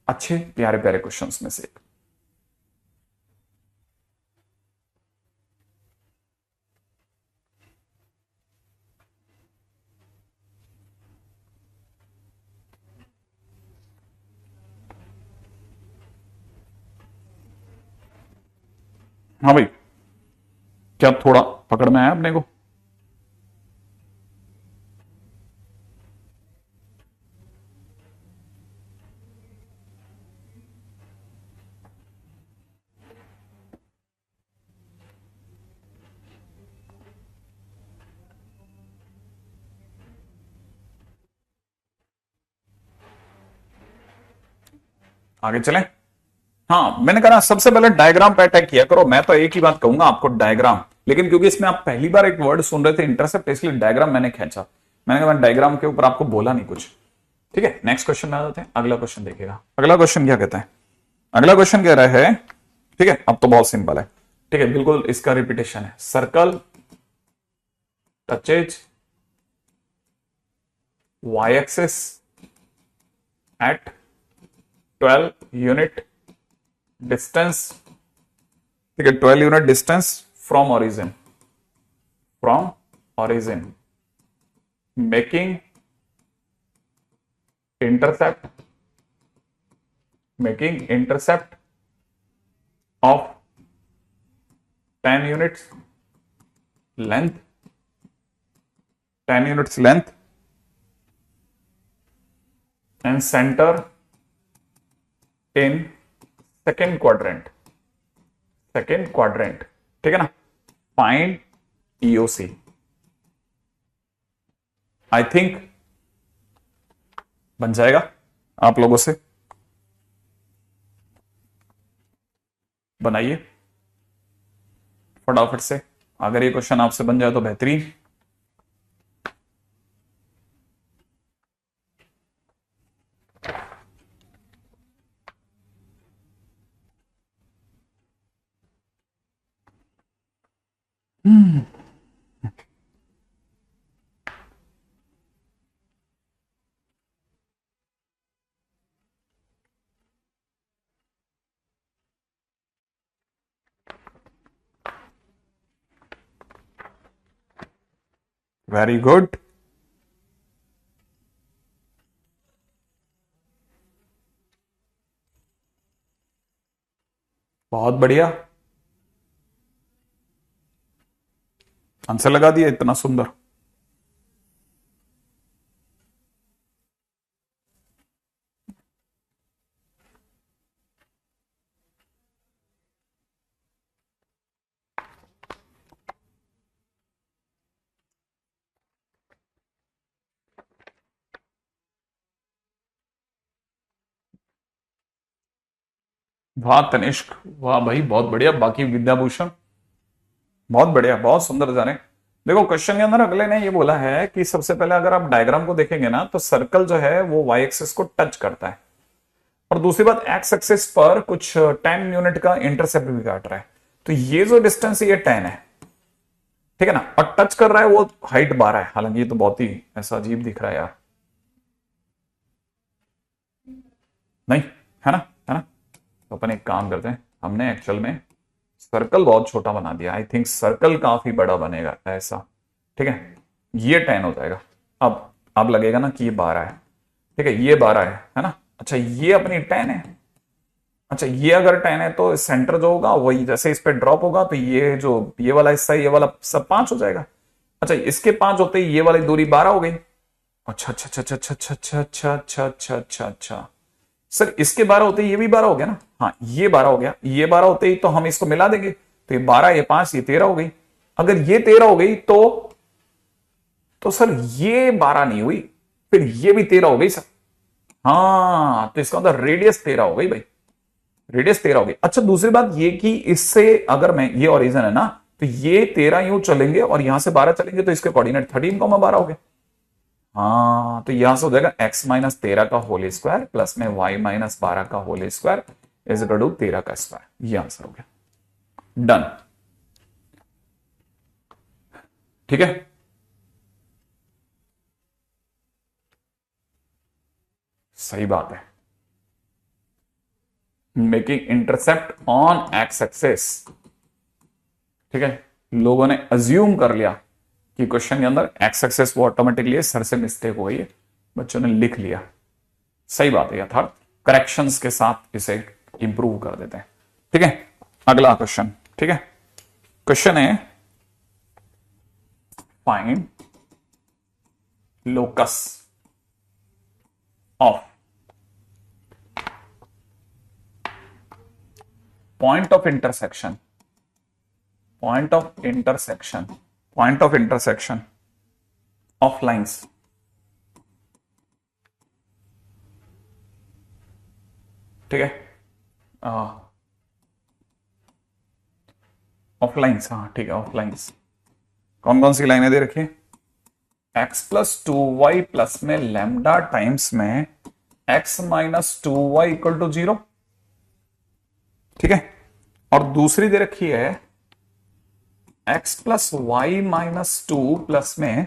अच्छे प्यारे प्यारे क्वेश्चंस में से एक। हाँ भाई, क्या थोड़ा पकड़ में आया अपने को? आगे चलें। हाँ मैंने कहा सबसे पहले डायग्राम पे अटैक किया करो। मैं तो एक ही बात कहूंगा आपको, डायग्राम, लेकिन क्योंकि इसमें आप पहली बार एक वर्ड सुन रहे थे इंटरसेप्ट, इसलिए डायग्राम मैंने खींचा। मैंने कहा डायग्राम के ऊपर आपको बोला नहीं कुछ। ठीक है, नेक्स्ट क्वेश्चन में आ जाते हैं। अगला क्वेश्चन देखिएगा, अगला क्वेश्चन क्या कहता है। अगला क्वेश्चन कह रहा है, ठीक है अब तो बहुत सिंपल है, ठीक है बिल्कुल इसका रिपीटेशन है। Circle touches Y axis at 12 unit distance, ठीक है, 12 unit distance from origin making intercept of 10 units length, 10 units length and center in second quadrant, ठीक है ना। Find EOC। आई थिंक बन जाएगा आप लोगों से, बनाइए फटाफट से। अगर ये क्वेश्चन आपसे बन जाए तो बेहतरीन। Very good. बहुत बढ़िया, आंसर लगा दिया, इतना सुंदर। वाह तनिष्क, वाह भाई, बहुत बढ़िया। बाकी विद्याभूषण, बहुत बढ़िया, बहुत सुंदर जाने। देखो क्वेश्चन के अंदर अगले ने ये बोला है कि सबसे पहले अगर आप डायग्राम को देखेंगे ना तो सर्कल जो है वो वाई एक्सिस को टच करता है, और दूसरी बात एक्स एक्सिस पर कुछ 10 यूनिट का इंटरसेप्ट भी काट रहा है। तो ये जो डिस्टेंस ये 10 है, ठीक है ना, और टच कर रहा है वो हाइट 12 है। हालांकि ये तो बहुत ही ऐसा अजीब दिख रहा है यार, नहीं है ना, है ना। तो अपन एक काम करते हैं, हमने एक्चुअल में सर्कल बहुत छोटा बना दिया। आई थिंक सर्कल काफी बड़ा बनेगा ऐसा, ठीक है। ये 10 हो जाएगा। अब लगेगा ना कि ये 12 है, ठीक है, ये 12 है ना। अच्छा ये अपनी 10 है। अच्छा ये अगर 10 है तो सेंटर जो होगा वही, जैसे इस पे ड्रॉप होगा तो ये जो ये वाला हिस्सा ये वाला सब 5 हो जाएगा। अच्छा इसके 5 होते ही ये वाली दूरी 12 हो गई। अच्छा अच्छा अच्छा अच्छा अच्छा अच्छा अच्छा अच्छा अच्छा अच्छा अच्छा, सर इसके 12 होते ही ये भी 12 हो गया ना। हाँ ये 12 हो गया, ये 12 होते ही तो हम इसको मिला देंगे, तो ये 12 ये 5 ये 13 हो गई। अगर ये 13 हो गई तो सर ये 12 नहीं हुई, फिर ये भी 13 हो गई सर। हाँ तो इसका मतलब रेडियस 13 हो गई भाई, रेडियस 13 हो गई। अच्छा दूसरी बात ये कि इससे अगर मैं, ये ओरिजिन है ना, तो ये 13 यूं चलेंगे और यहां से 12 चलेंगे तो इसके कोऑर्डिनेट 13,12 हो गए। हाँ तो यहां से हो जाएगा x माइनस 13 का होल स्क्वायर प्लस में y माइनस 12 का whole square is equal to 13 का स्क्वायर। ये आंसर हो गया, डन, ठीक है। सही बात है, making intercept on x axis, ठीक है। लोगों ने अज्यूम कर लिया कि क्वेश्चन के अंदर एक्स एक्सिस वो ऑटोमेटिकली, सर से मिस्टेक हो गई है, बच्चों ने लिख लिया। सही बात है, यथार्थ करेक्शंस के साथ इसे इंप्रूव कर देते हैं, ठीक है। अगला क्वेश्चन, ठीक है, क्वेश्चन है find locus of point of intersection, point of intersection, point of intersection of lines, ठीक है, ऑफ लाइंस, हाँ ठीक है, ऑफ लाइंस। कौन कौन सी लाइनें दे रखी है, x प्लस 2y प्लस में लैम्डा टाइम्स में x minus 2y equal to 0, ठीक है। और दूसरी दे रखी है x plus Y minus 2 plus में,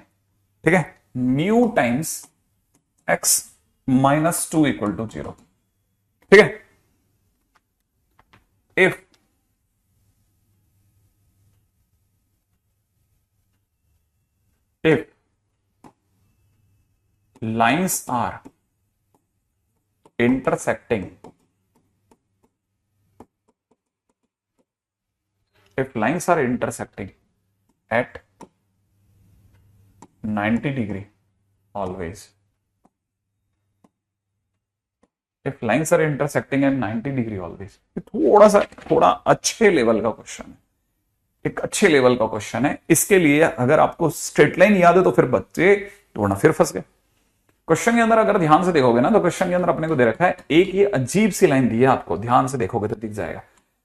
ठीक है, mu times x -2 equal to 0। ठीक है, if if lines are intersecting, if lines are intersecting at 90 degree always, if lines are intersecting at 90 degree always, थोड़ा अच्छे लेवल का क्वेश्चन है, एक अच्छे लेवल का क्वेश्चन है। इसके लिए अगर आपको स्ट्रेट लाइन याद है तो फिर बच्चे थोड़ा फिर फंस गए। क्वेश्चन के अंदर अगर ध्यान से देखोगे ना, तो क्वेश्चन के अंदर अपने को दे रखा है एक ये अजीब सी लाइन दी है आपको, ध्यान से देखोगे तो दिख जाएगा,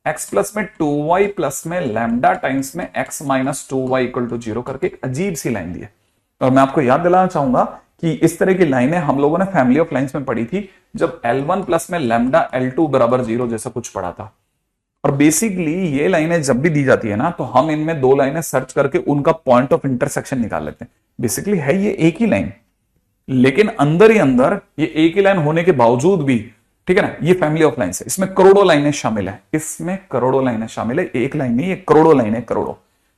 x प्लस में 2y प्लस में लैम्डा टाइम्स में x minus 2y equal to 0 करके एक अजीब सी लाइन दी है। और मैं आपको याद दिलाना चाहूंगा कि इस तरह की लाइनें हम लोगों ने फैमिली ऑफ लाइंस में पढ़ी थी, जब L1 प्लस में लैम्डा L2 बराबर 0 जैसा कुछ पढ़ा था। और बेसिकली ये लाइनें जब भी दी जाती है ना, तो हम इनमें दो लाइनें सर्च करके उनका पॉइंट ऑफ इंटरसेक्शन निकाल लेते हैं। बेसिकली है ये एक ही लाइन, लेकिन अंदर ही अंदर ये एक ही लाइन होने के बावजूद भी, ठीक है ना, ये फैमिली ऑफ लाइन्स है, इसमें करोड़ों लाइनें शामिल है, इसमें करोड़ों लाइनें शामिल है, एक लाइन नहीं, ये करोड़ों लाइनें, करोड़ों।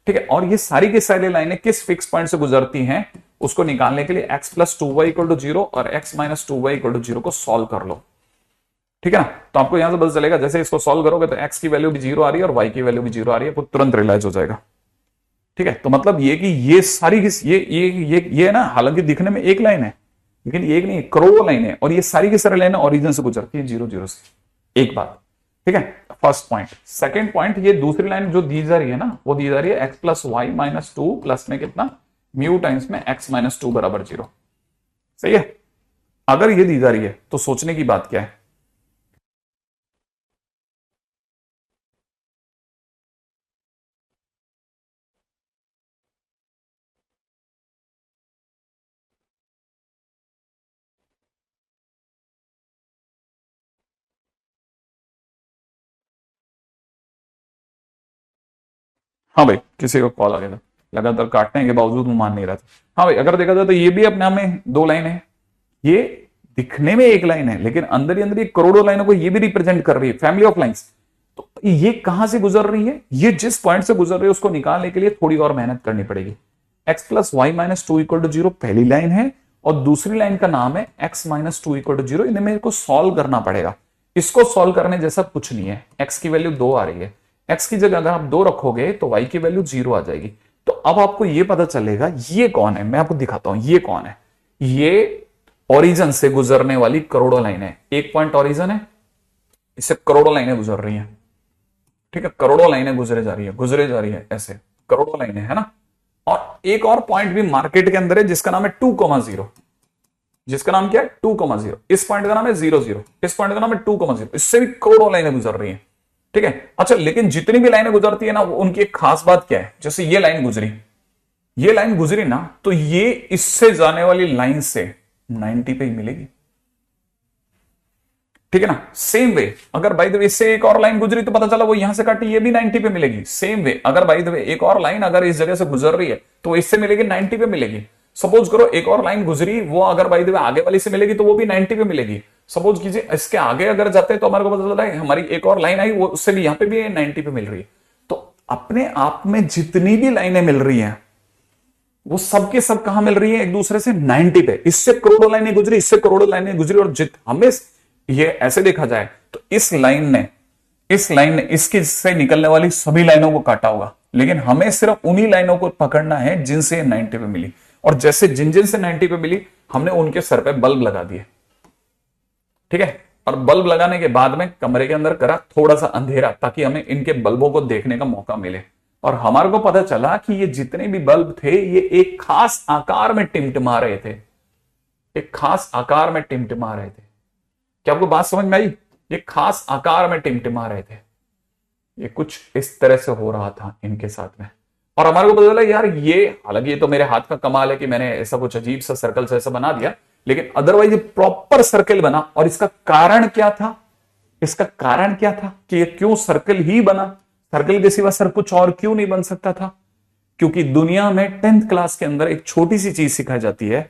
ठीक है, और ये सारी की सारी लाइनें किस फिक्स पॉइंट से गुजरती हैं उसको निकालने के लिए x plus 2y equal to 0 और x minus 2y equal to 0 को सॉल्व कर लो। ठीक है ना, तो आपको यहां से पता चलेगा, जैसे इसको सॉल्व करोगे तो x की वैल्यू भी 0 आ रही है और y की वैल्यू भी 0 आ रही है, वो तुरंत रियलाइज हो जाएगा। ठीक है, तो मतलब ये कि ये सारी ये ना, हालांकि दिखने में एक लाइन है, लेकिन एक नहीं, करोड़ों लाइन है, और ये सारी की सारी लाइनें ओरिजिन से गुजरती है 0 0 से। एक बात, ठीक है, फर्स्ट पॉइंट। सेकंड पॉइंट, ये दूसरी लाइन जो दी जा रही है ना, वो दी जा रही है x plus Y minus 2 plus में कितना, म्यू टाइम्स में x माइनस 2 बराबर 0। सही है, अगर ये दी जा रही है तो सोचने की बात क्या है, हाँ भाई किसी को कॉल आ गया था, लगातार काटने के बावजूद वो मान नहीं रहा था। हाँ भाई, अगर देखा जाए तो ये भी अपने आप में दो लाइन है, ये दिखने में एक लाइन है, लेकिन अंदर ही अंदर ये करोड़ों लाइनों को ये भी रिप्रेजेंट कर रही है, फैमिली ऑफ लाइंस। तो ये कहां से गुजर रही है, ये जिस पॉइंट से गुजर रही है उसको निकालने के लिए थोड़ी और मेहनत करनी पड़ेगी। x plus Y minus 2 equal to 0 पहली लाइन है, और दूसरी लाइन का नाम है x माइनस 2 इक्वल टू 0। इन्हें मेरे को सॉल्व करना पड़ेगा। इसको सॉल्व करने जैसा कुछ नहीं है, x की वैल्यू 2 आ रही है, x की जगह अगर आप 2 रखोगे तो y की वैल्यू 0 आ जाएगी। तो अब आपको ये पता चलेगा ये कौन है, मैं आपको दिखाता हूं ये कौन है। ये ओरिजिन से गुजरने वाली करोड़ों लाइनें है, एक पॉइंट ओरिजिन है, इससे करोड़ों लाइनें गुजर रही हैं। ठीक है, करोड़ों लाइनें गुजरे जा रही है ऐसे करोड़ों लाइनें, है ना। और एक और पॉइंट भी मार्केट के अंदर है जिसका नाम है 2,0, जिसका नाम क्या है 2,0। इस पॉइंट का नाम है 0,0, इस पॉइंट का नाम है 2,0। इससे भी करोड़ों लाइनें गुजर रही हैं। ठीक है, अच्छा, लेकिन जितनी भी लाइनें गुजरती है ना, उनकी एक खास बात क्या है, जैसे ये लाइन गुजरी ना, तो ये इससे जाने वाली लाइन से 90 पे ही मिलेगी। ठीक है ना, सेम वे अगर बाय द वे इससे एक और लाइन गुजरी तो पता चला वो यहां से काटी, ये भी 90 पे मिलेगी। सेम वे अगर बाय द वे एक और लाइन अगर इस जगह से गुजर रही है तो इससे मिलेगी 90 पे मिलेगी। सपोज करो एक और लाइन गुजरी, वो अगर बाय द वे आगे वाली से मिलेगी तो वो भी 90 पे मिलेगी। सपोज कीजिए इसके आगे अगर जाते हैं तो हमारे को पता चला है हमारी एक और लाइन आई, वो उससे भी यहां पे भी 90 पे मिल रही है। तो अपने आप में जितनी भी लाइनें मिल रही हैं वो सबके सब कहां मिल रही है, एक दूसरे से 90 पे। इससे करोड़ों लाइनें गुजरी, इससे करोड़ों लाइनें गुजरी, और हमें ये ऐसे देखा जाए तो इस लाइन ने इसकी से निकलने वाली सभी लाइनों को काटा होगा, लेकिन हमें सिर्फ उन्हीं लाइनों को पकड़ना है जिनसे 90 पे मिली। और जैसे जिन से 90 पे मिली हमने उनके सर पे बल्ब लगा दिए। ठीक है, और बल्ब लगाने के बाद में कमरे के अंदर करा थोड़ा सा अंधेरा, ताकि हमें इनके बल्बों को देखने का मौका मिले। और हमारे को पता चला कि ये जितने भी बल्ब थे ये एक खास आकार में टिमटिमा रहे थे, एक खास आकार में टिमटिमा रहे थे। क्या आपको बात समझ में आई? ये खास आकार में टिमटिमा रहे थे, ये कुछ इस तरह से हो रहा था इनके साथ में। और हमारे को पता चला यार ये, हालांकि ये तो मेरे हाथ का कमाल है कि मैंने ऐसा कुछ अजीब सा सर्कल से ऐसा बना दिया, लेकिन अदरवाइज ये प्रॉपर सर्कल बना। और इसका कारण क्या था, इसका कारण क्या था कि ये क्यों सर्कल ही बना, सर्कल के सिवा सर कुछ और क्यों नहीं बन सकता था? क्योंकि दुनिया में 10th क्लास के अंदर एक छोटी सी चीज सिखाई जाती है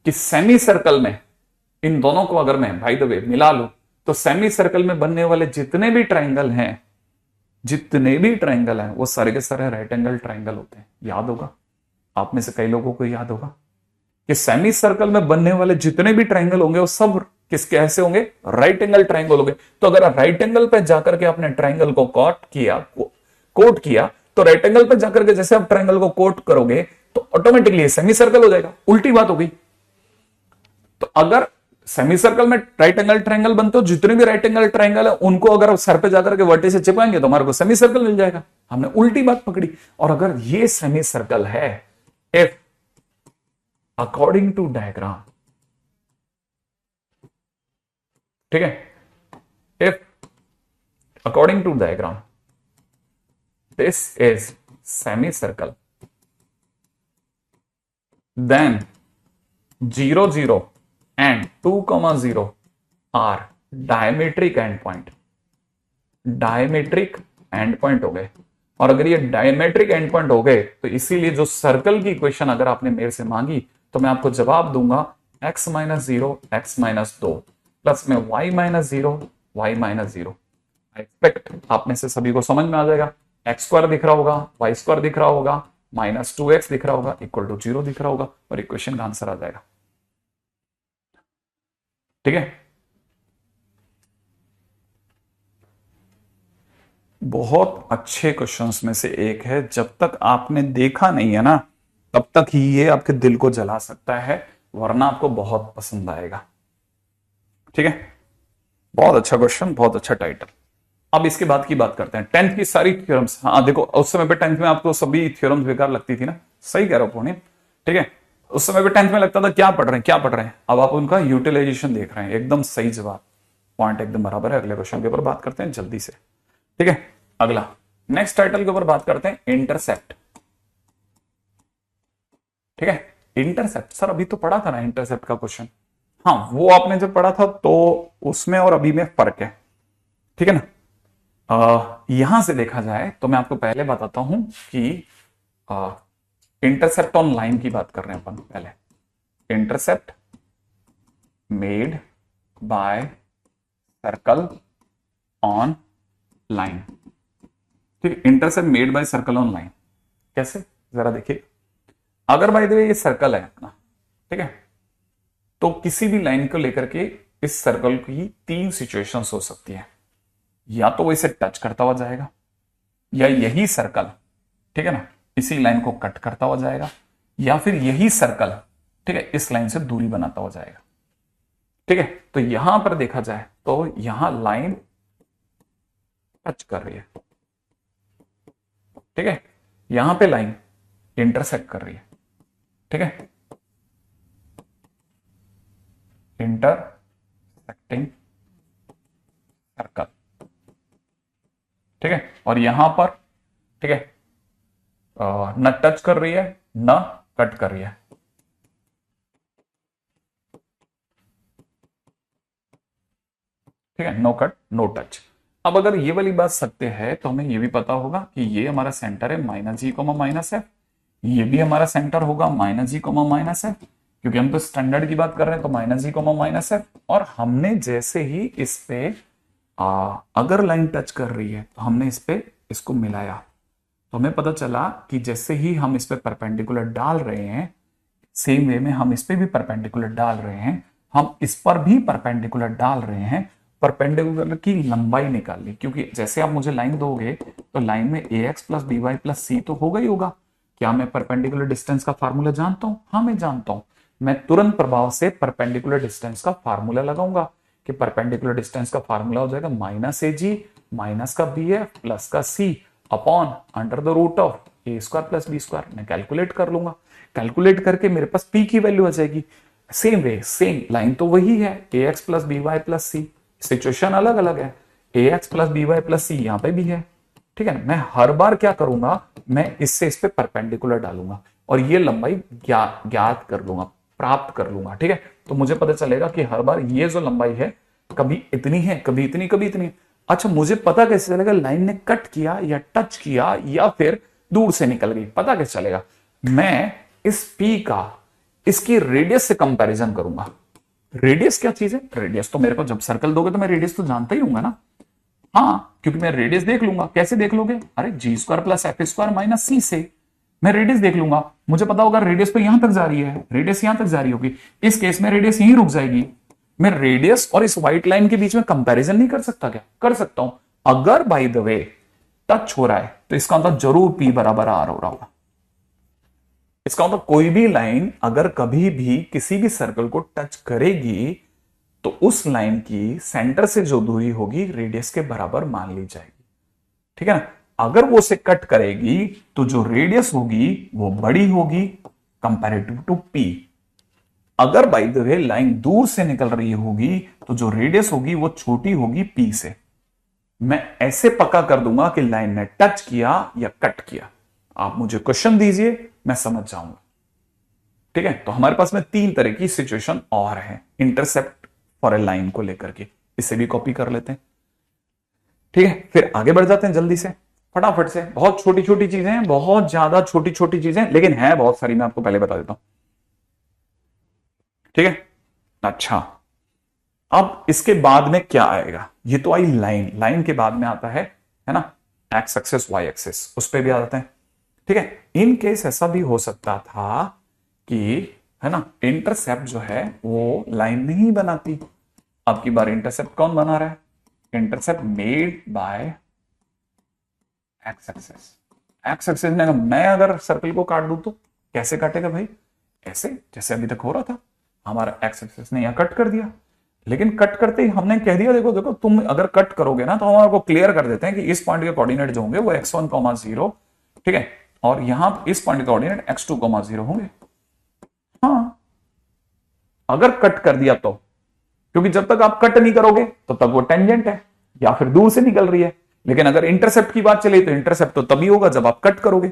कि सेमी सर्कल में इन दोनों को अगर मैं बाय द वे मिला लूं तो सेमी सर्कल में बनने वाले जितने भी ट्राइंगल हैं, वो सारे के सारे राइट एंगल ट्राइंगल होते हैं। याद होगा, आप में से कई लोगों को याद होगा कि सेमी सर्कल में बनने वाले जितने भी ट्राइंगल होंगे वो सब किसके ऐसे होंगे, राइट एंगल ट्राइंगल होंगे। तो अगर राइट एंगल पे जाकर के आपने ट्राइंगल को कोट किया तो राइट एंगल पे जाकर के जैसे आप ट्राइंगल को कोट करोगे तो ऑटोमेटिकली सेमी सर्कल हो जाएगा। उल्टी बात हो गई। तो अगर सेमी सर्कल में राइट एंगल ट्राइंगल बनते हो, जितने भी राइट एंगल ट्राइंगल है उनको अगर सर पे जाकर के वर्टेक्स से चिपकाएंगे तो हमारे को सेमी सर्कल मिल जाएगा। हमने उल्टी बात पकड़ी। और अगर ये सेमी सर्कल है, इफ अकॉर्डिंग टू डायग्राम, ठीक है, if according to diagram this is semi circle, then 0 0 and 2, 0 are diametric end point. Diametric end point हो गए। और अगर ये डायमेट्रिक एंड पॉइंट हो गए तो इसीलिए जो सर्कल की इक्वेशन अगर आपने मेरे से मांगी तो मैं आपको जवाब दूंगा x - 0 x - 2 प्लस में y - 0 y - 0। आई एक्सपेक्ट आप में से सभी को समझ में आ जाएगा। x² दिख रहा होगा, y² दिख रहा होगा, -2x दिख रहा होगा, इक्वल टू 0 दिख रहा होगा और इक्वेशन का आंसर आ जाएगा। ठीक है, बहुत अच्छे क्वेश्चंस में से एक है। जब तक आपने देखा नहीं है ना तब तक ही ये आपके दिल को जला सकता है, वरना आपको बहुत पसंद आएगा। ठीक है, बहुत अच्छा क्वेश्चन, बहुत अच्छा टाइटल। अब इसके बाद की बात करते हैं 10th की सारी थ्योरम्स। हाँ देखो, उस समय पे 10th में आपको सभी थ्योरम्स बेकार लगती थी ना, सही कह रहा हूं पूर्णिम। ठीक है, उस समय पे 10th में लगता था क्या पढ़ रहे हैं। अब आप उनका यूटिलाइजेशन देख रहे हैं। एकदम सही जवाब, पॉइंट एकदम बराबर है। अगले क्वेश्चन के ऊपर बात करते हैं जल्दी से। ठीक है, अगला नेक्स्ट टाइटल के ऊपर बात करते हैं इंटरसेप्ट। ठीक है, इंटरसेप्ट सर अभी तो पढ़ा था ना इंटरसेप्ट का क्वेश्चन। हाँ, वो आपने जब पढ़ा था तो उसमें और अभी में फर्क है। ठीक है ना। यहां से देखा जाए तो मैं आपको पहले बताता हूं कि इंटरसेप्ट ऑन लाइन की बात कर रहे हैं अपन। पहले intercept made by circle on line. ठीक, intercept made by circle on line कैसे, जरा देखिए। अगर बाय द वे ये सर्कल है अपना, ठीक है, तो किसी भी लाइन को लेकर के इस सर्कल की 3 सिचुएशंस हो सकती है। या तो वो इसे टच करता हुआ जाएगा, या यही सर्कल, ठीक है ना, इसी लाइन को कट करता हुआ जाएगा, या फिर यही सर्कल, ठीक है, इस लाइन से दूरी बनाता हुआ जाएगा। ठीक है, तो यहां पर देखा जाए तो यहां लाइन टच कर रही है। ठीक है, यहां पे लाइन इंटरसेक्ट कर रही है। ठीक है, इंटरसेक्टिंग सर्कल। ठीक है, और यहां पर, ठीक है, न टच कर रही है न कट कर रही है। ठीक है, नो कट नो टच। अब अगर ये वाली बात सत्य है तो हमें ये भी पता होगा कि ये हमारा सेंटर है -g, -f। ये भी हमारा सेंटर होगा -g, -f, क्योंकि हम तो स्टैंडर्ड की बात कर रहे हैं। तो -g, -f। और हमने जैसे ही इस पे अगर लाइन टच कर रही है तो हमने इस पे इसको मिलाया, तो हमें पता चला कि जैसे ही हम इस पे परपेंडिकुलर डाल रहे हैं, सेम वे में हम इस पे भी परपेंडिकुलर डाल रहे हैं, हम इस पर भी परपेंडिकुलर डाल रहे हैं। परपेंडिकुलर की लंबाई निकाल ली, क्योंकि जैसे आप मुझे लाइन दोगे तो लाइन में ax + by + c तो होगा ही होगा। क्या मैं परपेंडिकुलर डिस्टेंस का फार्मूला जानता हूं? हाँ, मैं जानता हूं। मैं तुरंत प्रभाव से परपेंडिकुलर डिस्टेंस का फार्मूला लगाऊंगा कि परपेंडिकुलर डिस्टेंस का फार्मूला हो जाएगा -ag माइनस का bf प्लस का c अपॉन √a² + b²। मैं कैलकुलेट कर लूंगा। कैलकुलेट करके मेरे पास p की वैल्यू आ जाएगी। सेम वे, सेम लाइन तो वही है, ax + by + c। सिचुएशन अलग अलग है, ax + by + c यहां पे भी है। ठीक है ना। मैं हर बार क्या करूंगा, मैं इससे इस पे परपेंडिकुलर डालूंगा और ये लंबाई ज्ञात कर लूंगा, प्राप्त कर लूंगा। ठीक है, तो मुझे पता चलेगा कि हर बार ये जो लंबाई है कभी इतनी है, कभी इतनी, कभी इतनी। अच्छा, मुझे पता कैसे चलेगा लाइन ने कट किया या टच किया या फिर दूर से निकल गई? पता कैसे चलेगा? मैं इस P का इसकी रेडियस से कंपैरिजन करूंगा। रेडियस क्या चीज है? रेडियस तो मेरे को जब सर्कल दोगे तो मैं रेडियस तो जानता ही हूँ ना। हाँ, क्योंकि मैं रेडियस देख लूंगा। कैसे देख लोगे? अरे G square plus F square minus C से मैं रेडियस देख लूंगा। मुझे पता होगा रेडियस तो यहां तक जा रही है, रेडियस यहां तक जा रही होगी। इस केस में रेडियस यहीं रुक जाएगी। मैं रेडियस और इस व्हाइट लाइन के बीच में कंपैरिजन नहीं कर सकता क्या? कर सकता हूं। अगर बाय द वे टच हो रहा है तो इसका मतलब जरूर पी बराबर आर हो रहा होगा। इसका मतलब कोई भी लाइन अगर कभी भी किसी भी सर्कल को टच करेगी तो उस लाइन की सेंटर से जो दूरी होगी रेडियस के बराबर मान ली जाएगी। ठीक है ना? अगर वो उसे कट करेगी तो जो रेडियस होगी वो बड़ी होगी कंपैरेटिव टू पी। अगर बाय द वे लाइन दूर से निकल रही होगी तो जो रेडियस होगी वो छोटी होगी पी से। मैं ऐसे पक्का कर दूंगा कि लाइन ने टच किया या कट किया। आप मुझे क्वेश्चन दीजिए, मैं समझ जाऊंगा। ठीक है, तो हमारे पास में 3 तरह की सिचुएशन और है इंटरसेप्ट फॉर ए लाइन को लेकर के। इसे भी कॉपी कर लेते हैं। ठीक है, फिर आगे बढ़ जाते हैं जल्दी से फटाफट से। बहुत छोटी छोटी चीजें हैं, बहुत ज्यादा छोटी छोटी चीजें, लेकिन है बहुत सारी। मैं आपको पहले बता देता हूं। ठीक है, अच्छा अब इसके बाद में क्या आएगा? ये तो आई लाइन। लाइन के बाद में आता है ना, एक्स एक्सिस वाई एक्सिस, उस पर भी आ जाते हैं। ठीक है, इन केस ऐसा भी हो सकता था कि है ना इंटरसेप्ट जो है वो लाइन नहीं बनाती। अब की बार इंटरसेप्ट कौन बना रहा है? Intercept made bye x axis. X axis ने मैं अगर सर्कल को काट दूं तो कैसे काटेगा भाई? ऐसे जैसे अभी तक हो रहा था। हमारा एक्स एक्सिस ने यहां कट कर दिया, लेकिन कट करते ही हमने कह दिया देखो देखो तुम अगर कट करोगे ना तो हम आपको क्लियर कर देते हैं कि इस पॉइंट के कोऑर्डिनेट जो होंगे वो x1, 0, ठीक है, और यहां इस पॉइंट के कोऑर्डिनेट x2, 0 होंगे। हाँ, अगर कट कर दिया तो, क्योंकि जब तक आप कट नहीं करोगे तब तक वो टेंजेंट है या फिर दूर से निकल रही है। लेकिन अगर इंटरसेप्ट की बात चले तो इंटरसेप्ट तो तभी होगा जब आप कट करोगे।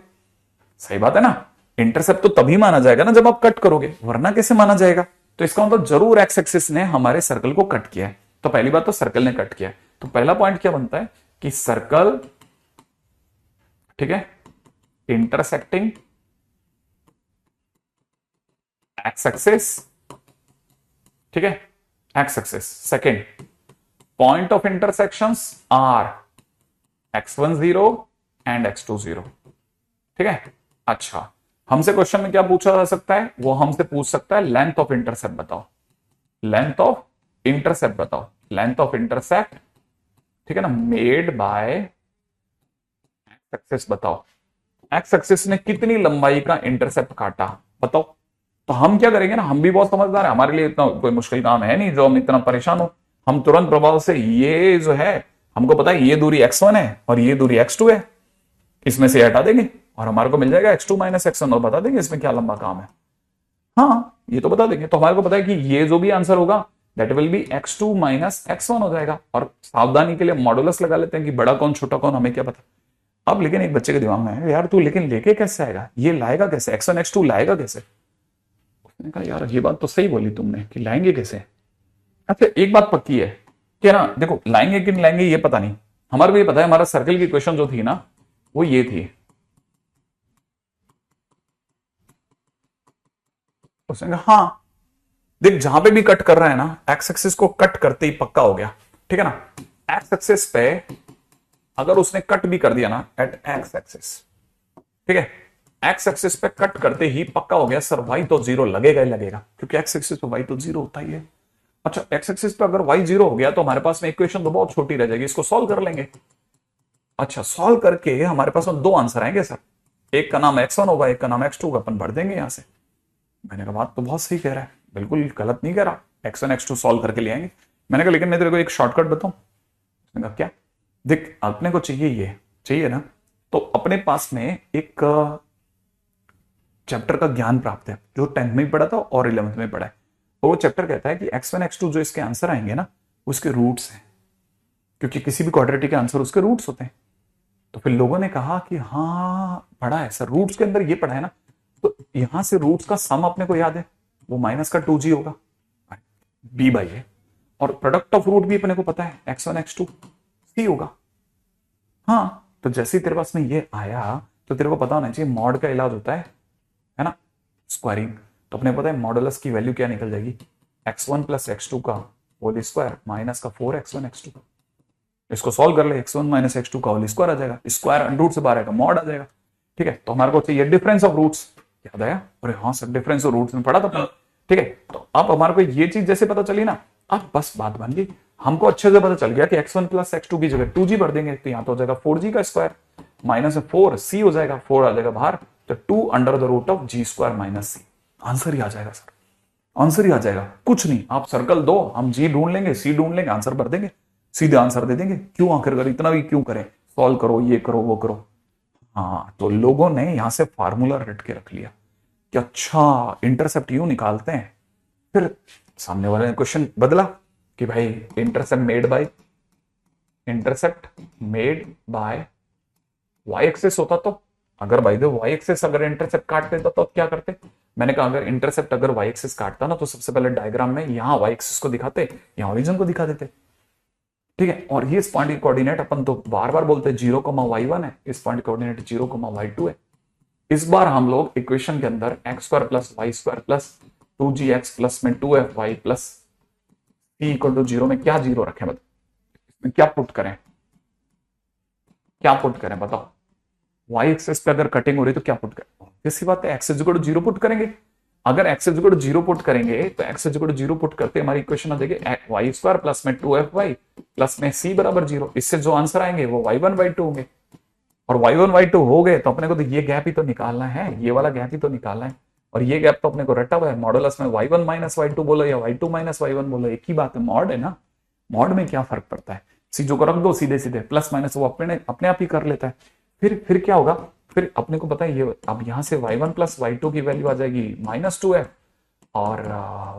सही बात है ना? इंटरसेप्ट तो तभी माना जाएगा ना जब आप कट करोगे, वरना कैसे माना जाएगा? तो इसका मतलब जरूर एक्स एक्सिस ने हमारे सर्कल को कट किया है। तो पहली बात तो सर्कल ने कट किया है। तो पहला पॉइंट क्या बनता है कि सर्कल, ठीक है, इंटरसेक्टिंग एक्स एक्सिस, ठीक है, x axis. Second, point of intersections are x10 and x20। ठीक है, अच्छा हमसे क्वेश्चन में क्या पूछा जा सकता है? वो हमसे पूछ सकता है लेंथ ऑफ इंटरसेप्ट बताओ। लेंथ ऑफ इंटरसेप्ट बताओ। लेंथ ऑफ इंटरसेप्ट, ठीक है ना, मेड बाय एक्स एक्सिस बताओ। एक्स एक्सिस ने कितनी लंबाई का इंटरसेप्ट काटा बताओ। तो हम क्या करेंगे ना, हम भी बहुत समझदार है, हमारे लिए इतना कोई मुश्किल काम है नहीं जो हम इतना परेशान हो। हम तुरंत प्रभाव से ये जो है हमको पता है ये दूरी x1 है और ये दूरी x2 है, इसमें से हटा देंगे और हमारे को मिल जाएगा x2 माइनस x1 और बता देंगे इसमें क्या लंबा काम है। हाँ, ये तो बता देंगे। तो हमारे को पता है कि ये जो भी आंसर होगा that will be x2 minus x1 हो जाएगा। और सावधानी के लिए मॉडुलस लगा लेते हैं कि बड़ा कौन छोटा कौन हमें क्या पता। अब लेकिन एक बच्चे के दिमाग में है यार तू लेकिन लेके कैसे आएगा, ये लाएगा कैसे, x1 x2 लाएगा कैसे? उसने कहा यार ये बात तो सही बोली तुमने कि लाएंगे कैसे। अच्छा एक बात पक्की है कि ना, देखो लाएंगे कि नहीं लाएंगे ये पता नहीं, हमारे को ये पता है हमारा सर्कल की क्वेश्चन जो थी ना वो ये थी। उसने कहा हाँ देख जहां पे भी कट कर रहा है ना एक्स एक्सिस को कट करते ही पक्का हो गया। ठीक है ना, एक्स एक्सिस पे अगर उसने कट भी कर दिया ना एट एक्स एक्सिस, ठीक है, एक्स एक्सिस पे कट करते ही पक्का हो गया सर वाई तो 0 लगेगा ही लगेगा, क्योंकि एक्स एक्सिस पे वाई तो 0 होता ही है। अच्छा एक्स एक्सिस पे अगर वाई 0 हो गया तो हमारे पास में इक्वेशन तो बहुत छोटी रह जाएगी, इसको सॉल्व कर लेंगे। अच्छा सॉल्व करके हमारे पास में 2 आंसर आएंगे सर, एक का नाम x1 होगा एक का नाम x2 होगा, अपन भर देंगे यहां से। मैंने कहा बात तो बहुत सही कह रहा है, बिल्कुल गलत नहीं कह रहा, x1 x2 सॉल्व करके ले आएंगे। मैंने कहा लेकिन मैं तेरे को एक शॉर्टकट बताऊं। उसने कहा क्या? देख अपने को चाहिए ये चाहिए ना, तो अपने पास में एक चैप्टर का ज्ञान प्राप्त है जो 10th में पढ़ा था और 11th में पढ़ा है। और वो चैप्टर कहता है कि x1 x2 जो इसके आंसर आएंगे ना उसके रूट्स हैं, क्योंकि किसी भी क्वाड्रेटिक के आंसर उसके रूट्स होते हैं। तो फिर लोगों ने कहा कि हाँ पढ़ा है सर, रूट्स के अंदर ये पढ़ा है ना, तो यहां से रूट्स का सम अपने को याद है वो माइनस का 2g होगा b बाई है, और प्रोडक्ट ऑफ रूट भी अपने को पता है x1 x2 c होगा। हाँ तो जैसे ही तेरे पास में ये आया तो तेरे को पता होना चाहिए मॉड का इलाज होता है ना, स्क्वायरिंग। तो अपने पता है मॉडुलस की वैल्यू क्या निकल जाएगी, x1 प्लस x2 का होल स्क्वायर माइनस का 4x1 x2 का, इसको सॉल्व कर ले, x1 माइनस x2 का होल स्क्वायर आ जाएगा, स्क्वायर अंडर रूट से बाहर आएगा, मॉड आ जाएगा। ठीक है, तो हमारे को चाहिए डिफरेंस ऑफ रूट्स। याद आया? अरे हाँ सर, डिफरेंस ऑफ रूट्स में पढ़ा था अपन। ठीक है, तो अब हमारे को ये चीज जैसे पता चली ना, अब बस बात बन गई, हमको अच्छे से पता चल गया कि x1 प्लस x2 की जगह 2g भर देंगे, तो यहाँ तो हो जाएगा 4g का स्क्वायर माइनस 4c हो जाएगा, 4 आ जाएगा बाहर, तो 2 under the root of g square minus c। Answer ही आ जाएगा सर, आंसर ही आ जाएगा, कुछ नहीं। आप सर्कल दो, हम जी ढूंढ लेंगे, सी ढूंढ लेंगे, आंसर भर देंगे, सीधे आंसर दे देंगे। क्यों आखिर इतना भी क्यों करें, सॉल्व करो, ये करो, वो करो। हाँ, तो लोगों ने यहां से फार्मूला रट के रख लिया कि अच्छा इंटरसेप्ट यूं निकालते हैं। फिर सामने वाले ने क्वेश्चन बदला कि भाई intercept made by y axis होता तो, अगर बाय द वाई एक्सेस अगर इंटरसेप्ट काट देता तो क्या करते? मैंने कहा अगर इंटरसेप्ट अगर वाई एक्सेस काटता ना, तो सबसे पहले डायग्राम में यहां वाई एक्सेस को दिखाते, यहां ओरिजिन को दिखा देते। ठीक है, और ये इस पॉइंट की कोऑर्डिनेट अपन तो बार बार बोलते हैं 0,y1 है, इस पॉइंट की कोऑर्डिनेट 0,y2 है। इस बार हम लोग इक्वेशन के अंदर x square plus Y square plus 2gx plus में 2fy plus c equal to 0 में क्या जीरो रखें? बताओ, इसमें क्या पुट करें, क्या पुट करें बताओ? y एक्सेस पे अगर कटिंग हो रही तो क्या पुट करें? किसी बात है, x इक्वल टू 0 पुट करेंगे। अगर x इक्वल टू 0 पुट करेंगे तो x इक्वल टू 0 पुट करते हमारी इक्वेशन आ जाएगी y स्क्वायर प्लस में 2fy प्लस में c बराबर 0। इससे जो आंसर आएंगे वो y1 y2 होंगे, और y1 y2 हो गए तो अपने को तो ये गैप ही तो निकालना है, ये वाला गैप ही तो निकालना है, और ये गैप तो अपने को रटा हुआ है। मॉडुलस में y1 माइनस y2 बोलो या y2 माइनस y1 बोलो, एक ही बात है, मॉड है ना, मॉड में क्या फर्क पड़ता है? चीजों को रख दो सीधे सीधे, प्लस माइनस वो अपने आप ही कर लेता है। फिर क्या होगा? फिर अपने को पता है ये, अब यहां से y1 प्लस y2 की वैल्यू आ जाएगी -2f, और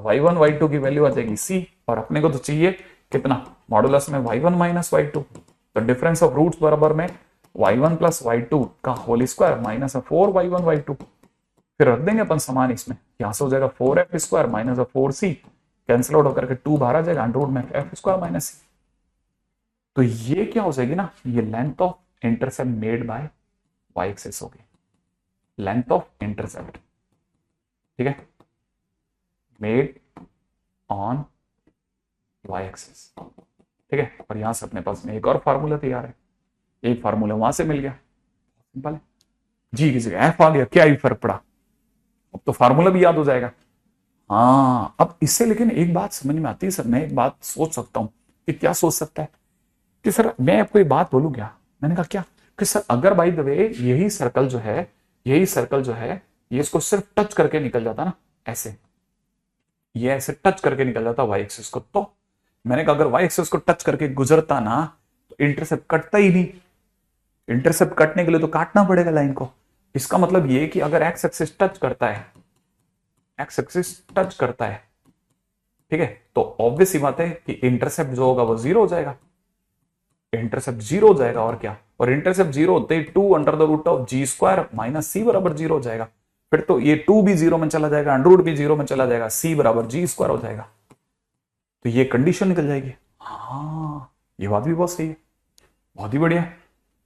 y1 y2 की वैल्यू आ जाएगी c, और अपने को तो चाहिए कितना? मॉडुलस में y1 माइनस y2, तो डिफरेंस ऑफ रूट्स बराबर में y1 प्लस y2 का whole square minus 4y1 y2। फिर रख देंगे अपन समान इसमें, यहां से हो जाएगा 4f square minus 4c, cancel out होकर के 2 बाहर आ जाएगा, अंडर रूट में f स्क्वायर माइनस c। तो ये क्या हो जाएगी ना, ये length of intercept made bye y axis होगी, लेंथ ऑफ इंटरसेप्ट। ठीक है, मेड ऑन y एक्सिस। ठीक है, और यहां से अपने पास में एक और फार्मूला तैयार है, एक फार्मूला वहां से मिल गया, सिंपल है जी की जगह एफ आ गया, क्या ही फर्क पड़ा, अब तो फार्मूला भी याद हो जाएगा। हाँ, अब इससे लेकिन एक बात समझ में आती है सर, मैं एक बात सोच सकता हूं कि क्या सोच सकता है कि सर मैं आपको एक बात बोलूं क्या? मैंने कहा क्या? कि सर अगर बाय द वे यही सर्कल जो है ये इसको सिर्फ टच करके निकल जाता ना, ऐसे ये ऐसे टच करके निकल जाता वाई एक्सिस को, तो मैंने कहा अगर वाई एक्सिस को टच करके गुजरता ना तो इंटरसेप्ट कटता ही नहीं, इंटरसेप्ट कटने के लिए तो काटना पड़ेगा लाइन को। इसका मतलब ये कि अगर एक्स एक्सिस टच करता है, एक्स एक्सिस टच करता है, ठीक है, तो ऑब्वियस ही बात है कि इंटरसेप्ट जो होगा वो 0 हो जाएगा, इंटरसेप्ट 0 हो जाएगा, और क्या? और इंटरसेप्ट 0 होते ही 2 under the root of ji square minus c बराबर 0 हो जाएगा। फिर तो ये 2 भी 0 में चला जाएगा, अंडर रूट भी 0 में चला जाएगा, c बराबर जी स्क्वायर हो जाएगा, तो ये कंडीशन निकल जाएगी। हाँ, ये बात भी बहुत सही है, बहुत ही बढ़िया।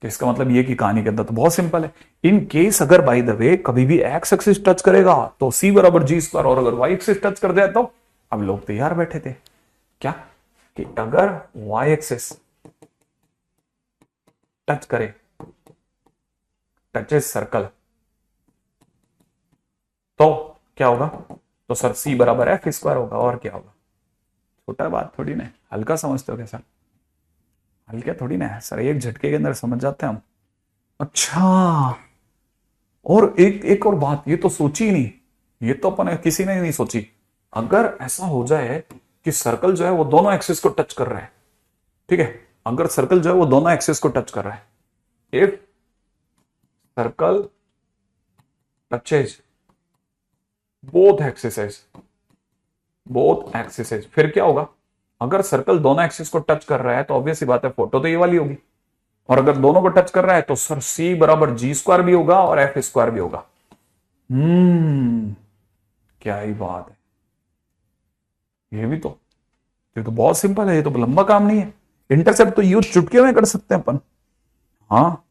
तो इसका मतलब ये कि कहानी के अंदर तो बहुत सिंपल है, इन केस अगर बाय द वे कभी भी एक्स एक्सिस टच करेगा तो c बराबर जी स्क्वायर, और अगर वाई एक्सिस टच कर दिया तो अब लोग तैयार बैठे थे क्या कि अगर वाई एक्सिस टच करे, टचेस सर्कल, तो क्या होगा? तो सर c बराबर एफ स्क्वायर होगा, और क्या होगा? छोटा बात थोड़ी ना, हल्का समझते हो क्या सर? हल्का थोड़ी ना है सर, एक झटके के अंदर समझ जाते हैं हम। अच्छा, और एक और बात, ये तो सोची ही नहीं, ये तो अपन किसी ने नहीं सोची। अगर ऐसा हो जाए कि सर्कल जो है वो दोनों एक्सिस को टच कर रहा है, ठीक है, अगर सर्कल जो है वो दोनों एक्सिस को टच कर रहा है, if circle touches both axis, फिर क्या होगा? अगर सर्कल दोनों एक्सिस को टच कर रहा है तो ऑब्वियस ही बात है फोटो तो ये वाली होगी, और अगर दोनों को टच कर रहा है तो सर c बराबर जी स्क्वायर भी होगा और एफ स्क्वायर भी होगा। क्या ही बात है, ये तो बहुत सिंपल है, ये तो लंबा काम नहीं है। इंटरसेप्ट तो यूज चुटकी में कर सकते हैं अपन। हाँ,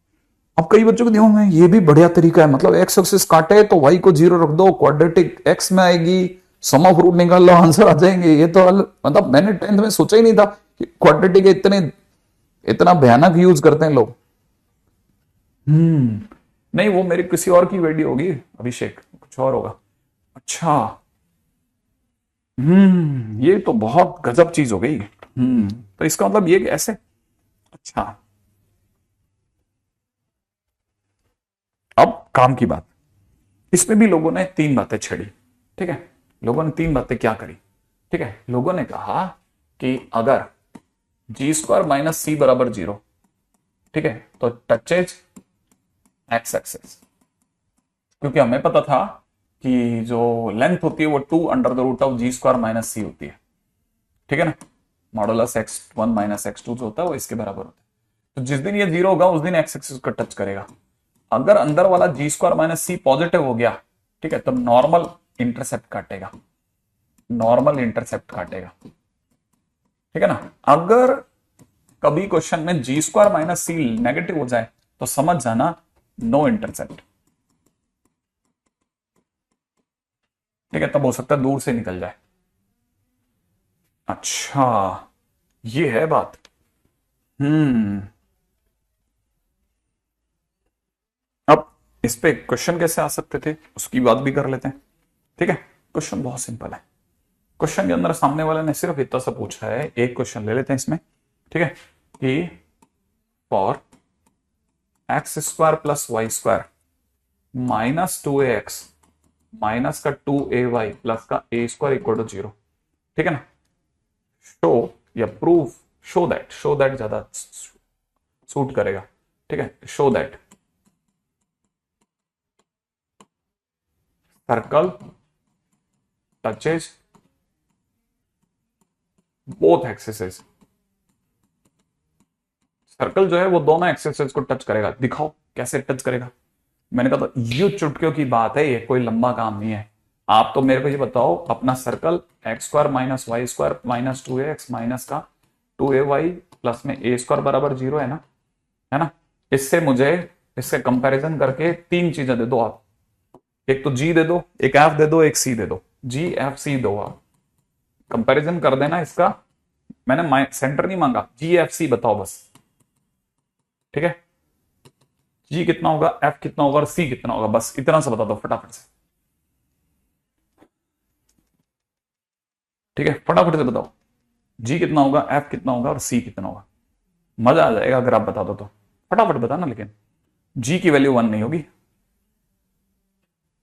अब कई बच्चों को दिमाग में ये भी बढ़िया तरीका है, मतलब एक्स एक्सिस काटे तो वाई को 0 रख दो, क्वाड्रेटिक एक्स में आएगी, सम ऑफ रूट निकाल लो, आंसर आ जाएंगे। ये तो मतलब मैंने 10th में सोचा ही नहीं था कि क्वाड्रेटिक के इतना भयानक यूज करते हैं लोग। नहीं, वो मेरी किसी और की वीडियो होगी अभिषेक, कुछ और होगा। अच्छा। ये तो बहुत गजब चीज हो गई। तो इसका मतलब ये कि ऐसे। अच्छा, अब काम की बात। इसमें भी लोगों ने तीन बातें छेड़ी। ठीक है, लोगों ने तीन बातें क्या करी। ठीक है, लोगों ने कहा कि अगर जी स्क्वायर माइनस सी बराबर 0, ठीक है, तो टचेज एक्स एक्सेस। क्योंकि हमें पता था कि जो लेंथ होती है वो 2 under the root of ji square minus C होती है। ठीक है ना, मॉडुलस x1 माइनस x2 जो होता है वो इसके बराबर होता है। तो जिस दिन ये 0 होगा उस दिन एक्स एक्सिस को टच करेगा। अगर अंदर वाला जी स्क्वायर माइनस सी पॉजिटिव हो गया, ठीक है, तो नॉर्मल इंटरसेप्ट काटेगा, नॉर्मल इंटरसेप्ट काटेगा। ठीक है ना। अगर कभी क्वेश्चन में जी स्क्वायर माइनस सी नेगेटिव हो जाए तो समझ जाना नो इंटरसेप्ट। ठीक है, तब हो सकता है दूर से निकल जाए। अच्छा, ये है बात। हम्म अब इस पे क्वेश्चन कैसे आ सकते थे उसकी बात भी कर लेते हैं। ठीक है, क्वेश्चन बहुत सिंपल है। क्वेश्चन के अंदर सामने वाले ने सिर्फ इतना सा पूछा है, एक क्वेश्चन ले लेते हैं इसमें। ठीक है, कि for x square plus Y square minus 2ax minus का 2ay प्लस का ए स्क्वायर इक्वल टू 0। ठीक है ना, शो या प्रूफ, शो दैट ज्यादा सूट करेगा। ठीक है, show that circle touches both axes. Circle जो है वो दोनों एक्सेसेस को टच करेगा। दिखाओ कैसे टच करेगा। मैंने कहा तो ये चुटकियों की बात है, ये कोई लंबा काम नहीं है। आप तो मेरे को ये बताओ, अपना circle x square minus y square minus 2ax minus का 2ay प्लस में ए स्क्वायर बराबर 0 है ना, है ना। इससे मुझे इससे कंपैरिजन करके तीन चीजें दे दो आप। एक तो जी दे दो, एक एफ दे दो, एक सी दे दो। जी एफ सी दो आप, कंपैरिजन कर देना इसका। मैंने सेंटर नहीं मांगा, जी एफ सी बताओ बस। ठीक है, जी कितना होगा, एफ कितना होगा और सी कितना होगा, बस इतना सा बता दो फटाफट से। ठीक है, फटाफट से बताओ जी कितना होगा, एफ कितना होगा और सी कितना होगा। मजा आ जाएगा अगर आप बता दो तो। फटाफट बताना, लेकिन जी की वैल्यू 1 नहीं होगी।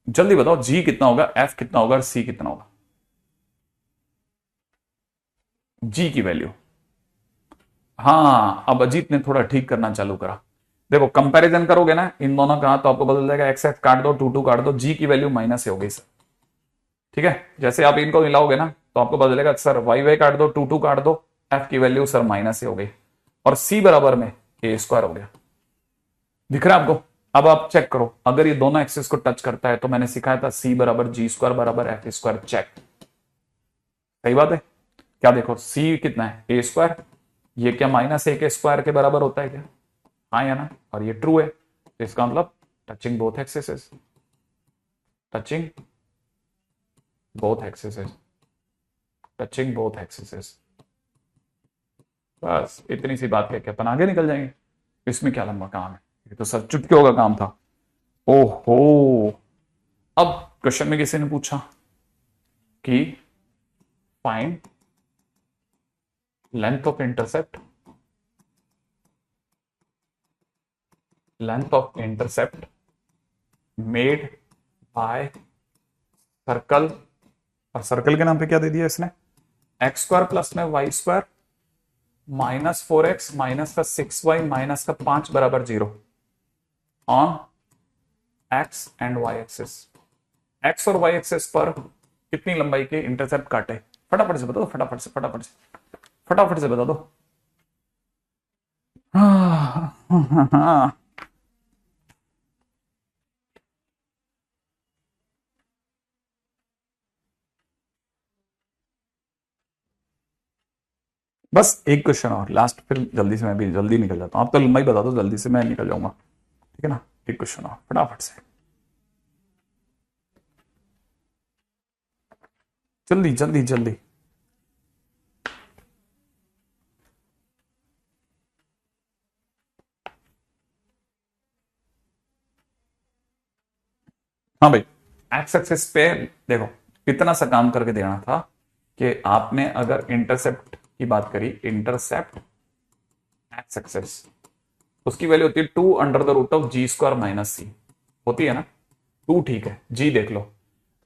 जल्दी बताओ जी कितना होगा, एफ कितना होगा और सी कितना होगा। जी की वैल्यू। हाँ, अब अजीत ने थोड़ा ठीक करना चालू करा। देखो कंपैरिजन करोगे ना इन दोनों का तो आपको बदल जाएगा, एक्स एक्स काट दो, टू टू काट दो, जी की वैल्यू माइनस हो गई सर। ठीक है, जैसे आप इनको मिलाओगे ना तो आपको बदलेगा सर, वाई वाई काट दो, टू टू काट दो, एफ की वैल्यू सर माइनस हो गई और सी बराबर में ए स्क्वायर हो गया। दिख रहा है आपको। अब आप चेक करो, अगर ये दोनों एक्सिस को टच करता है तो मैंने सिखाया था सी बराबर जी स्क्वायर बराबर एफ स्क्वायर। चेक, सही बात है। क्या देखो सी कितना है, ए स्क्वायर, ये क्या माइनस ए के स्क्वायर के बराबर होता है क्या, हाँ या ना, और ये ट्रू है, तो इसका मतलब touching both axes, touching both axes, touching both axes. बस इतनी सी बात कह के अपन आगे निकल जाएंगे। इसमें क्या लंबा काम है, ये तो सर चुटकियों का काम था। ओहो, अब क्वेश्चन में किसी ने पूछा कि find length of intercept, length of intercept made by circle, और सर्कल के नाम पे क्या दे दिया इसने, एक्स स्क्वायर प्लस में y square minus 4x minus का 6y माइनस का 5 बराबर 0 on x and y axis. X और वाई एक्सिस पर कितनी लंबाई के इंटरसेप्ट काटे, फटाफट से बता दो, फटाफट से फटाफट से फटाफट से बता दो। बस एक क्वेश्चन और लास्ट, फिर जल्दी से मैं भी जल्दी निकल जाता हूं। आप तो लंबाई बता दो जल्दी से, मैं निकल जाऊंगा। ठीक है ना, एक क्वेश्चन और फटाफट से। जल्दी जल्दी जल्दी। हाँ भाई, एक्स एक्सिस पे देखो इतना सा काम करके देना था कि आपने अगर इंटरसेप्ट की बात करी, इंटरसेप्ट एक्स एक्सिस, उसकी वैल्यू होती है 2√g² - c, होती है ना 2, ठीक है। जी देख लो,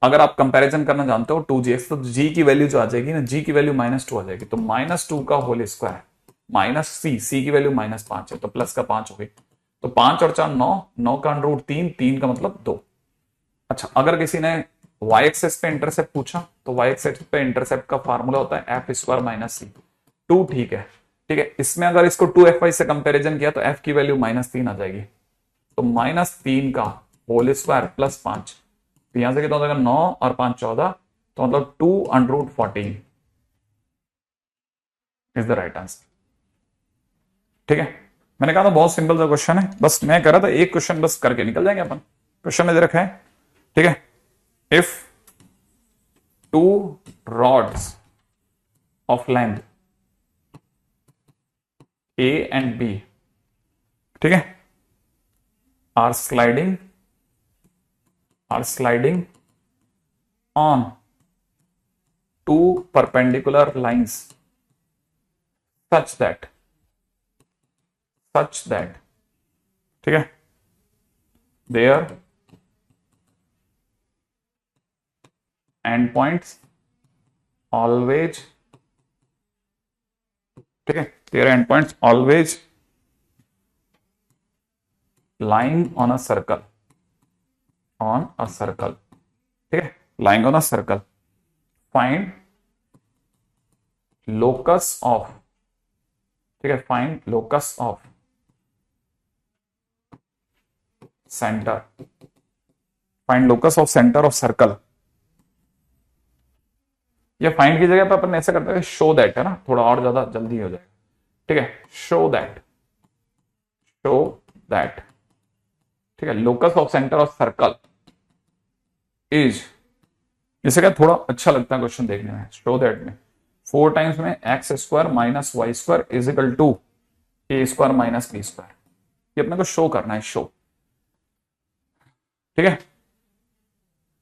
अगर आप कंपैरिजन करना जानते हो 2gx, तो g की वैल्यू जो आ जाएगी ना, g की वैल्यू -2 आ जाएगी, तो -2 का होल स्क्वायर माइनस c की वैल्यू -5 है तो प्लस का 5 हो गई, तो 5 और 4 9, 9 का √3, 3 का मतलब 2। अच्छा, अगर किसी ने y एक्सेस पे इंटरसेप्ट पूछा तो y एक्सेस पे इंटरसेप्ट का फार्मूला होता है f² - c, 2, ठीक है। ठीक है, इसमें अगर इसको 2fy से कंपैरिजन किया तो f की वैल्यू -3 आ जाएगी, तो -3 का होल स्क्वायर प्लस 5, तो यहां से कितना हो जाएगा 9 और 5 14, तो मतलब 2√14 इज द राइट आंसर। ठीक है, मैंने कहा था बहुत सिंपल सा क्वेश्चन है, बस मैं कर रहा था एक क्वेश्चन बस करके निकल जाएंगे अपन। क्वेश्चन में दे रखा है, ठीक है, if 2 rods of length A and B, ठीक है, are sliding on 2 perpendicular lines such that, ठीक है, their endpoints always, ठीक है, their endpoints always lying on a circle, ठीक है, lying on a circle, find locus of, ठीक है, find locus of center, find locus of center of circle, या फाइंड की जगह पर अपन ऐसा करते हैं शो दैट, है ना, थोड़ा और ज्यादा जल्दी हो जाएगा, ठीक है, शो दैट, ठीक है, locus of centre of circle is, इसे क्या थोड़ा अच्छा लगता है क्वेश्चन देखने में, शो दैट में 4 टाइम्स में x² - y² is equal to a² - b², ये अपने को शो करना है, शो, ठीक है।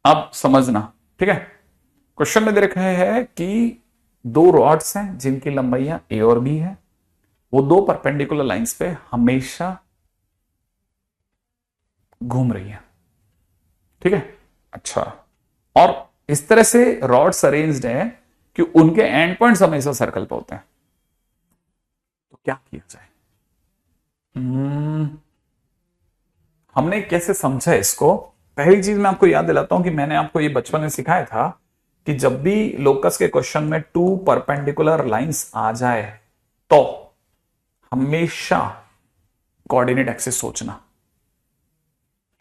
अब समझना, ठीक है, क्वेश्चन में दे रखा है कि 2 रॉड्स हैं जिनकी लंबाइयां a और b है, वो 2 परपेंडिकुलर लाइंस पे हमेशा घूम रही है, ठीक है। अच्छा, और इस तरह से रॉड्स अरेंज्ड है कि उनके एंड पॉइंट्स हमेशा सर्कल पे होते हैं, तो क्या किया जाए? हमने कैसे समझा इसको? पहली चीज मैं आपको याद दिलाता हूं कि मैंने आपको ये बचपन में सिखाया था कि जब भी लोकस के क्वेश्चन में 2 परपेंडिकुलर लाइंस आ जाए तो हमेशा कोऑर्डिनेट एक्सिस सोचना,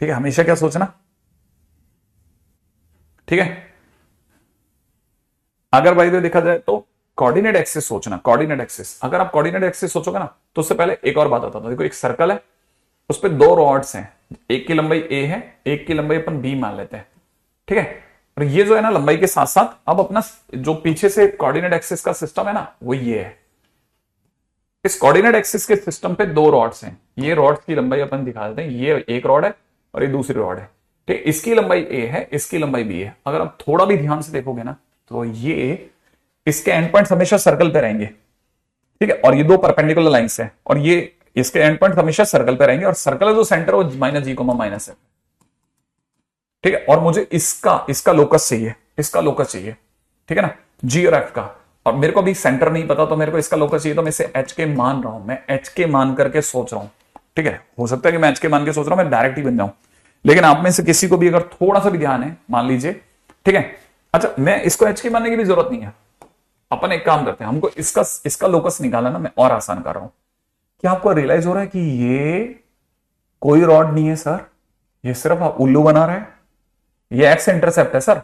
ठीक है, हमेशा क्या सोचना, ठीक है। अगर भाई देखा जाए तो कोऑर्डिनेट एक्सिस सोचना, कोऑर्डिनेट एक्सिस, अगर आप कोऑर्डिनेट एक्सिस सोचोगे ना तो उससे पहले एक और बात आता था, देखो एक सर्कल है, उस पर 2 रॉड्स हैं, एक की लंबाई a है, एक की लंबाई अपन b मान लेते हैं, ठीक है, और ये जो है ना लंबाई के साथ साथ अब अपना जो पीछे से कोऑर्डिनेट एक्सिस का सिस्टम है ना वो ये है। इस कोऑर्डिनेट एक्सिस के सिस्टम पे 2 रॉड्स हैं, ये रॉड्स की लंबाई अपन दिखा देते हैं, ये एक रॉड है और ये दूसरी रॉड है, ठीक, इसकी लंबाई a है, इसकी लंबाई b है। अगर आप थोड़ा भी ध्यान से देखोगे ना तो ये इसके एंड पॉइंट्स हमेशा सर्कल पे रहेंगे, ठीक है, और ये 2 परपेंडिकुलर लाइंस है और ये इसके एंड पॉइंट हमेशा सर्कल पे रहेंगे, और सर्कल है जो सेंटर वो -g, है, ठीक है, और मुझे इसका लोकस चाहिए, इसका लोकस चाहिए, ठीक है ना, g और f का, और मेरे को भी सेंटर नहीं पता तो मेरे को इसका लोकस चाहिए, तो मैं इसे h के मान रहा हूं, मैं h के मान करके सोच रहा हूं, ठीक है, हो सकता है कि मैं h के मान के सोच रहा हूं, मैं डायरेक्ट ही बन जाऊं, लेकिन आप में से किसी को भी अगर थोड़ा सा भी ध्यान है मान लीजिए, ठीक है। अच्छा, मैं इसको h के मानने की भी जरूरत नहीं है, अपन एक काम करते हैं, हमको इसका लोकस निकालना ना मैं और आसान कर रहा हूं। क्या आपको रियलाइज हो रहा है कि ये कोई रॉड नहीं है सर, ये सिर्फ आप उल्लू बना रहे हैं, ये एक्स इंटरसेप्ट है सर,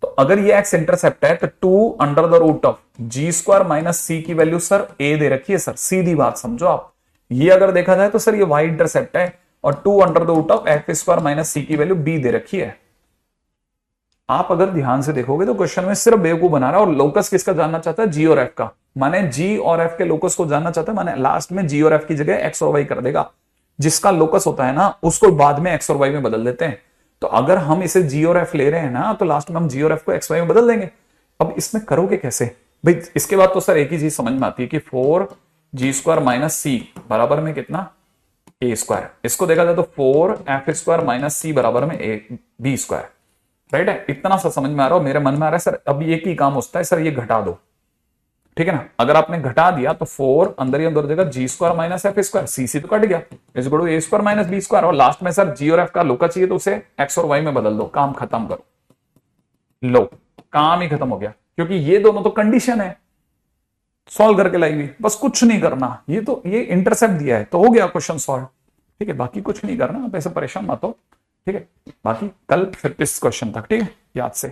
तो अगर ये एक्स इंटरसेप्ट है तो 2√g² - c की वैल्यू सर a दे रखी है सर, सीधी बात समझो आप, ये अगर देखा जाए तो सर ये y इंटरसेप्ट है और 2√f² - c की वैल्यू b दे रखी है, आप अगर ध्यान से देखोगे तो क्वेश्चन में सिर्फ बेवकूफ बना रहा है, और लोकस किसका जानना चाहता है? जी और एफ का। माने जी और एफ के लोकस को जानना चाहता है, माने लास्ट में जी और एफ की जगह एक्स और वाई कर देगा। जिसका लोकस होता है ना उसको बाद में एक्स और वाई में बदल देते हैं। तो अगर हम इसे जी और एफ ले रहे हैं ना तो लास्ट में हम जी और एफ को एक्स वाई में बदल देंगे। अब इसमें करोगे कैसे भाई? इसके बाद तो सर एक ही चीज समझ में आती है कि 4g² माइनस सी बराबर में कितना? ए स्क्वायर। इसको देखा जाए तो 4f² माइनस सी बराबर में बी स्क्वायर। राइट है, इतना सा समझ में आ रहा हो? मेरे मन में आ रहा है सर अब एक ही काम होता है सर, ये घटा दो, ठीक है ना। अगर आपने घटा दिया तो 4 अंदर ही अंदर हो जाएगा g² माइनस f², सी तो कट गया, is equal to a² minus b², और लास्ट में सर जी और एफ का लोका चाहिए तो उसे एक्स और वाई में बदल दो, काम खत्म करो। लो, काम ही खत्म हो गया, क्योंकि ये दोनों तो कंडीशन है सॉल्व करके लाई हुई, बस कुछ नहीं करना। ये इंटरसेप्ट दिया है तो हो गया क्वेश्चन सॉल्व, ठीक है। बाकी कुछ नहीं करना, आप ऐसे परेशान मत हो, ठीक है। बाकी कल फिर इस क्वेश्चन तक, ठीक है, याद से।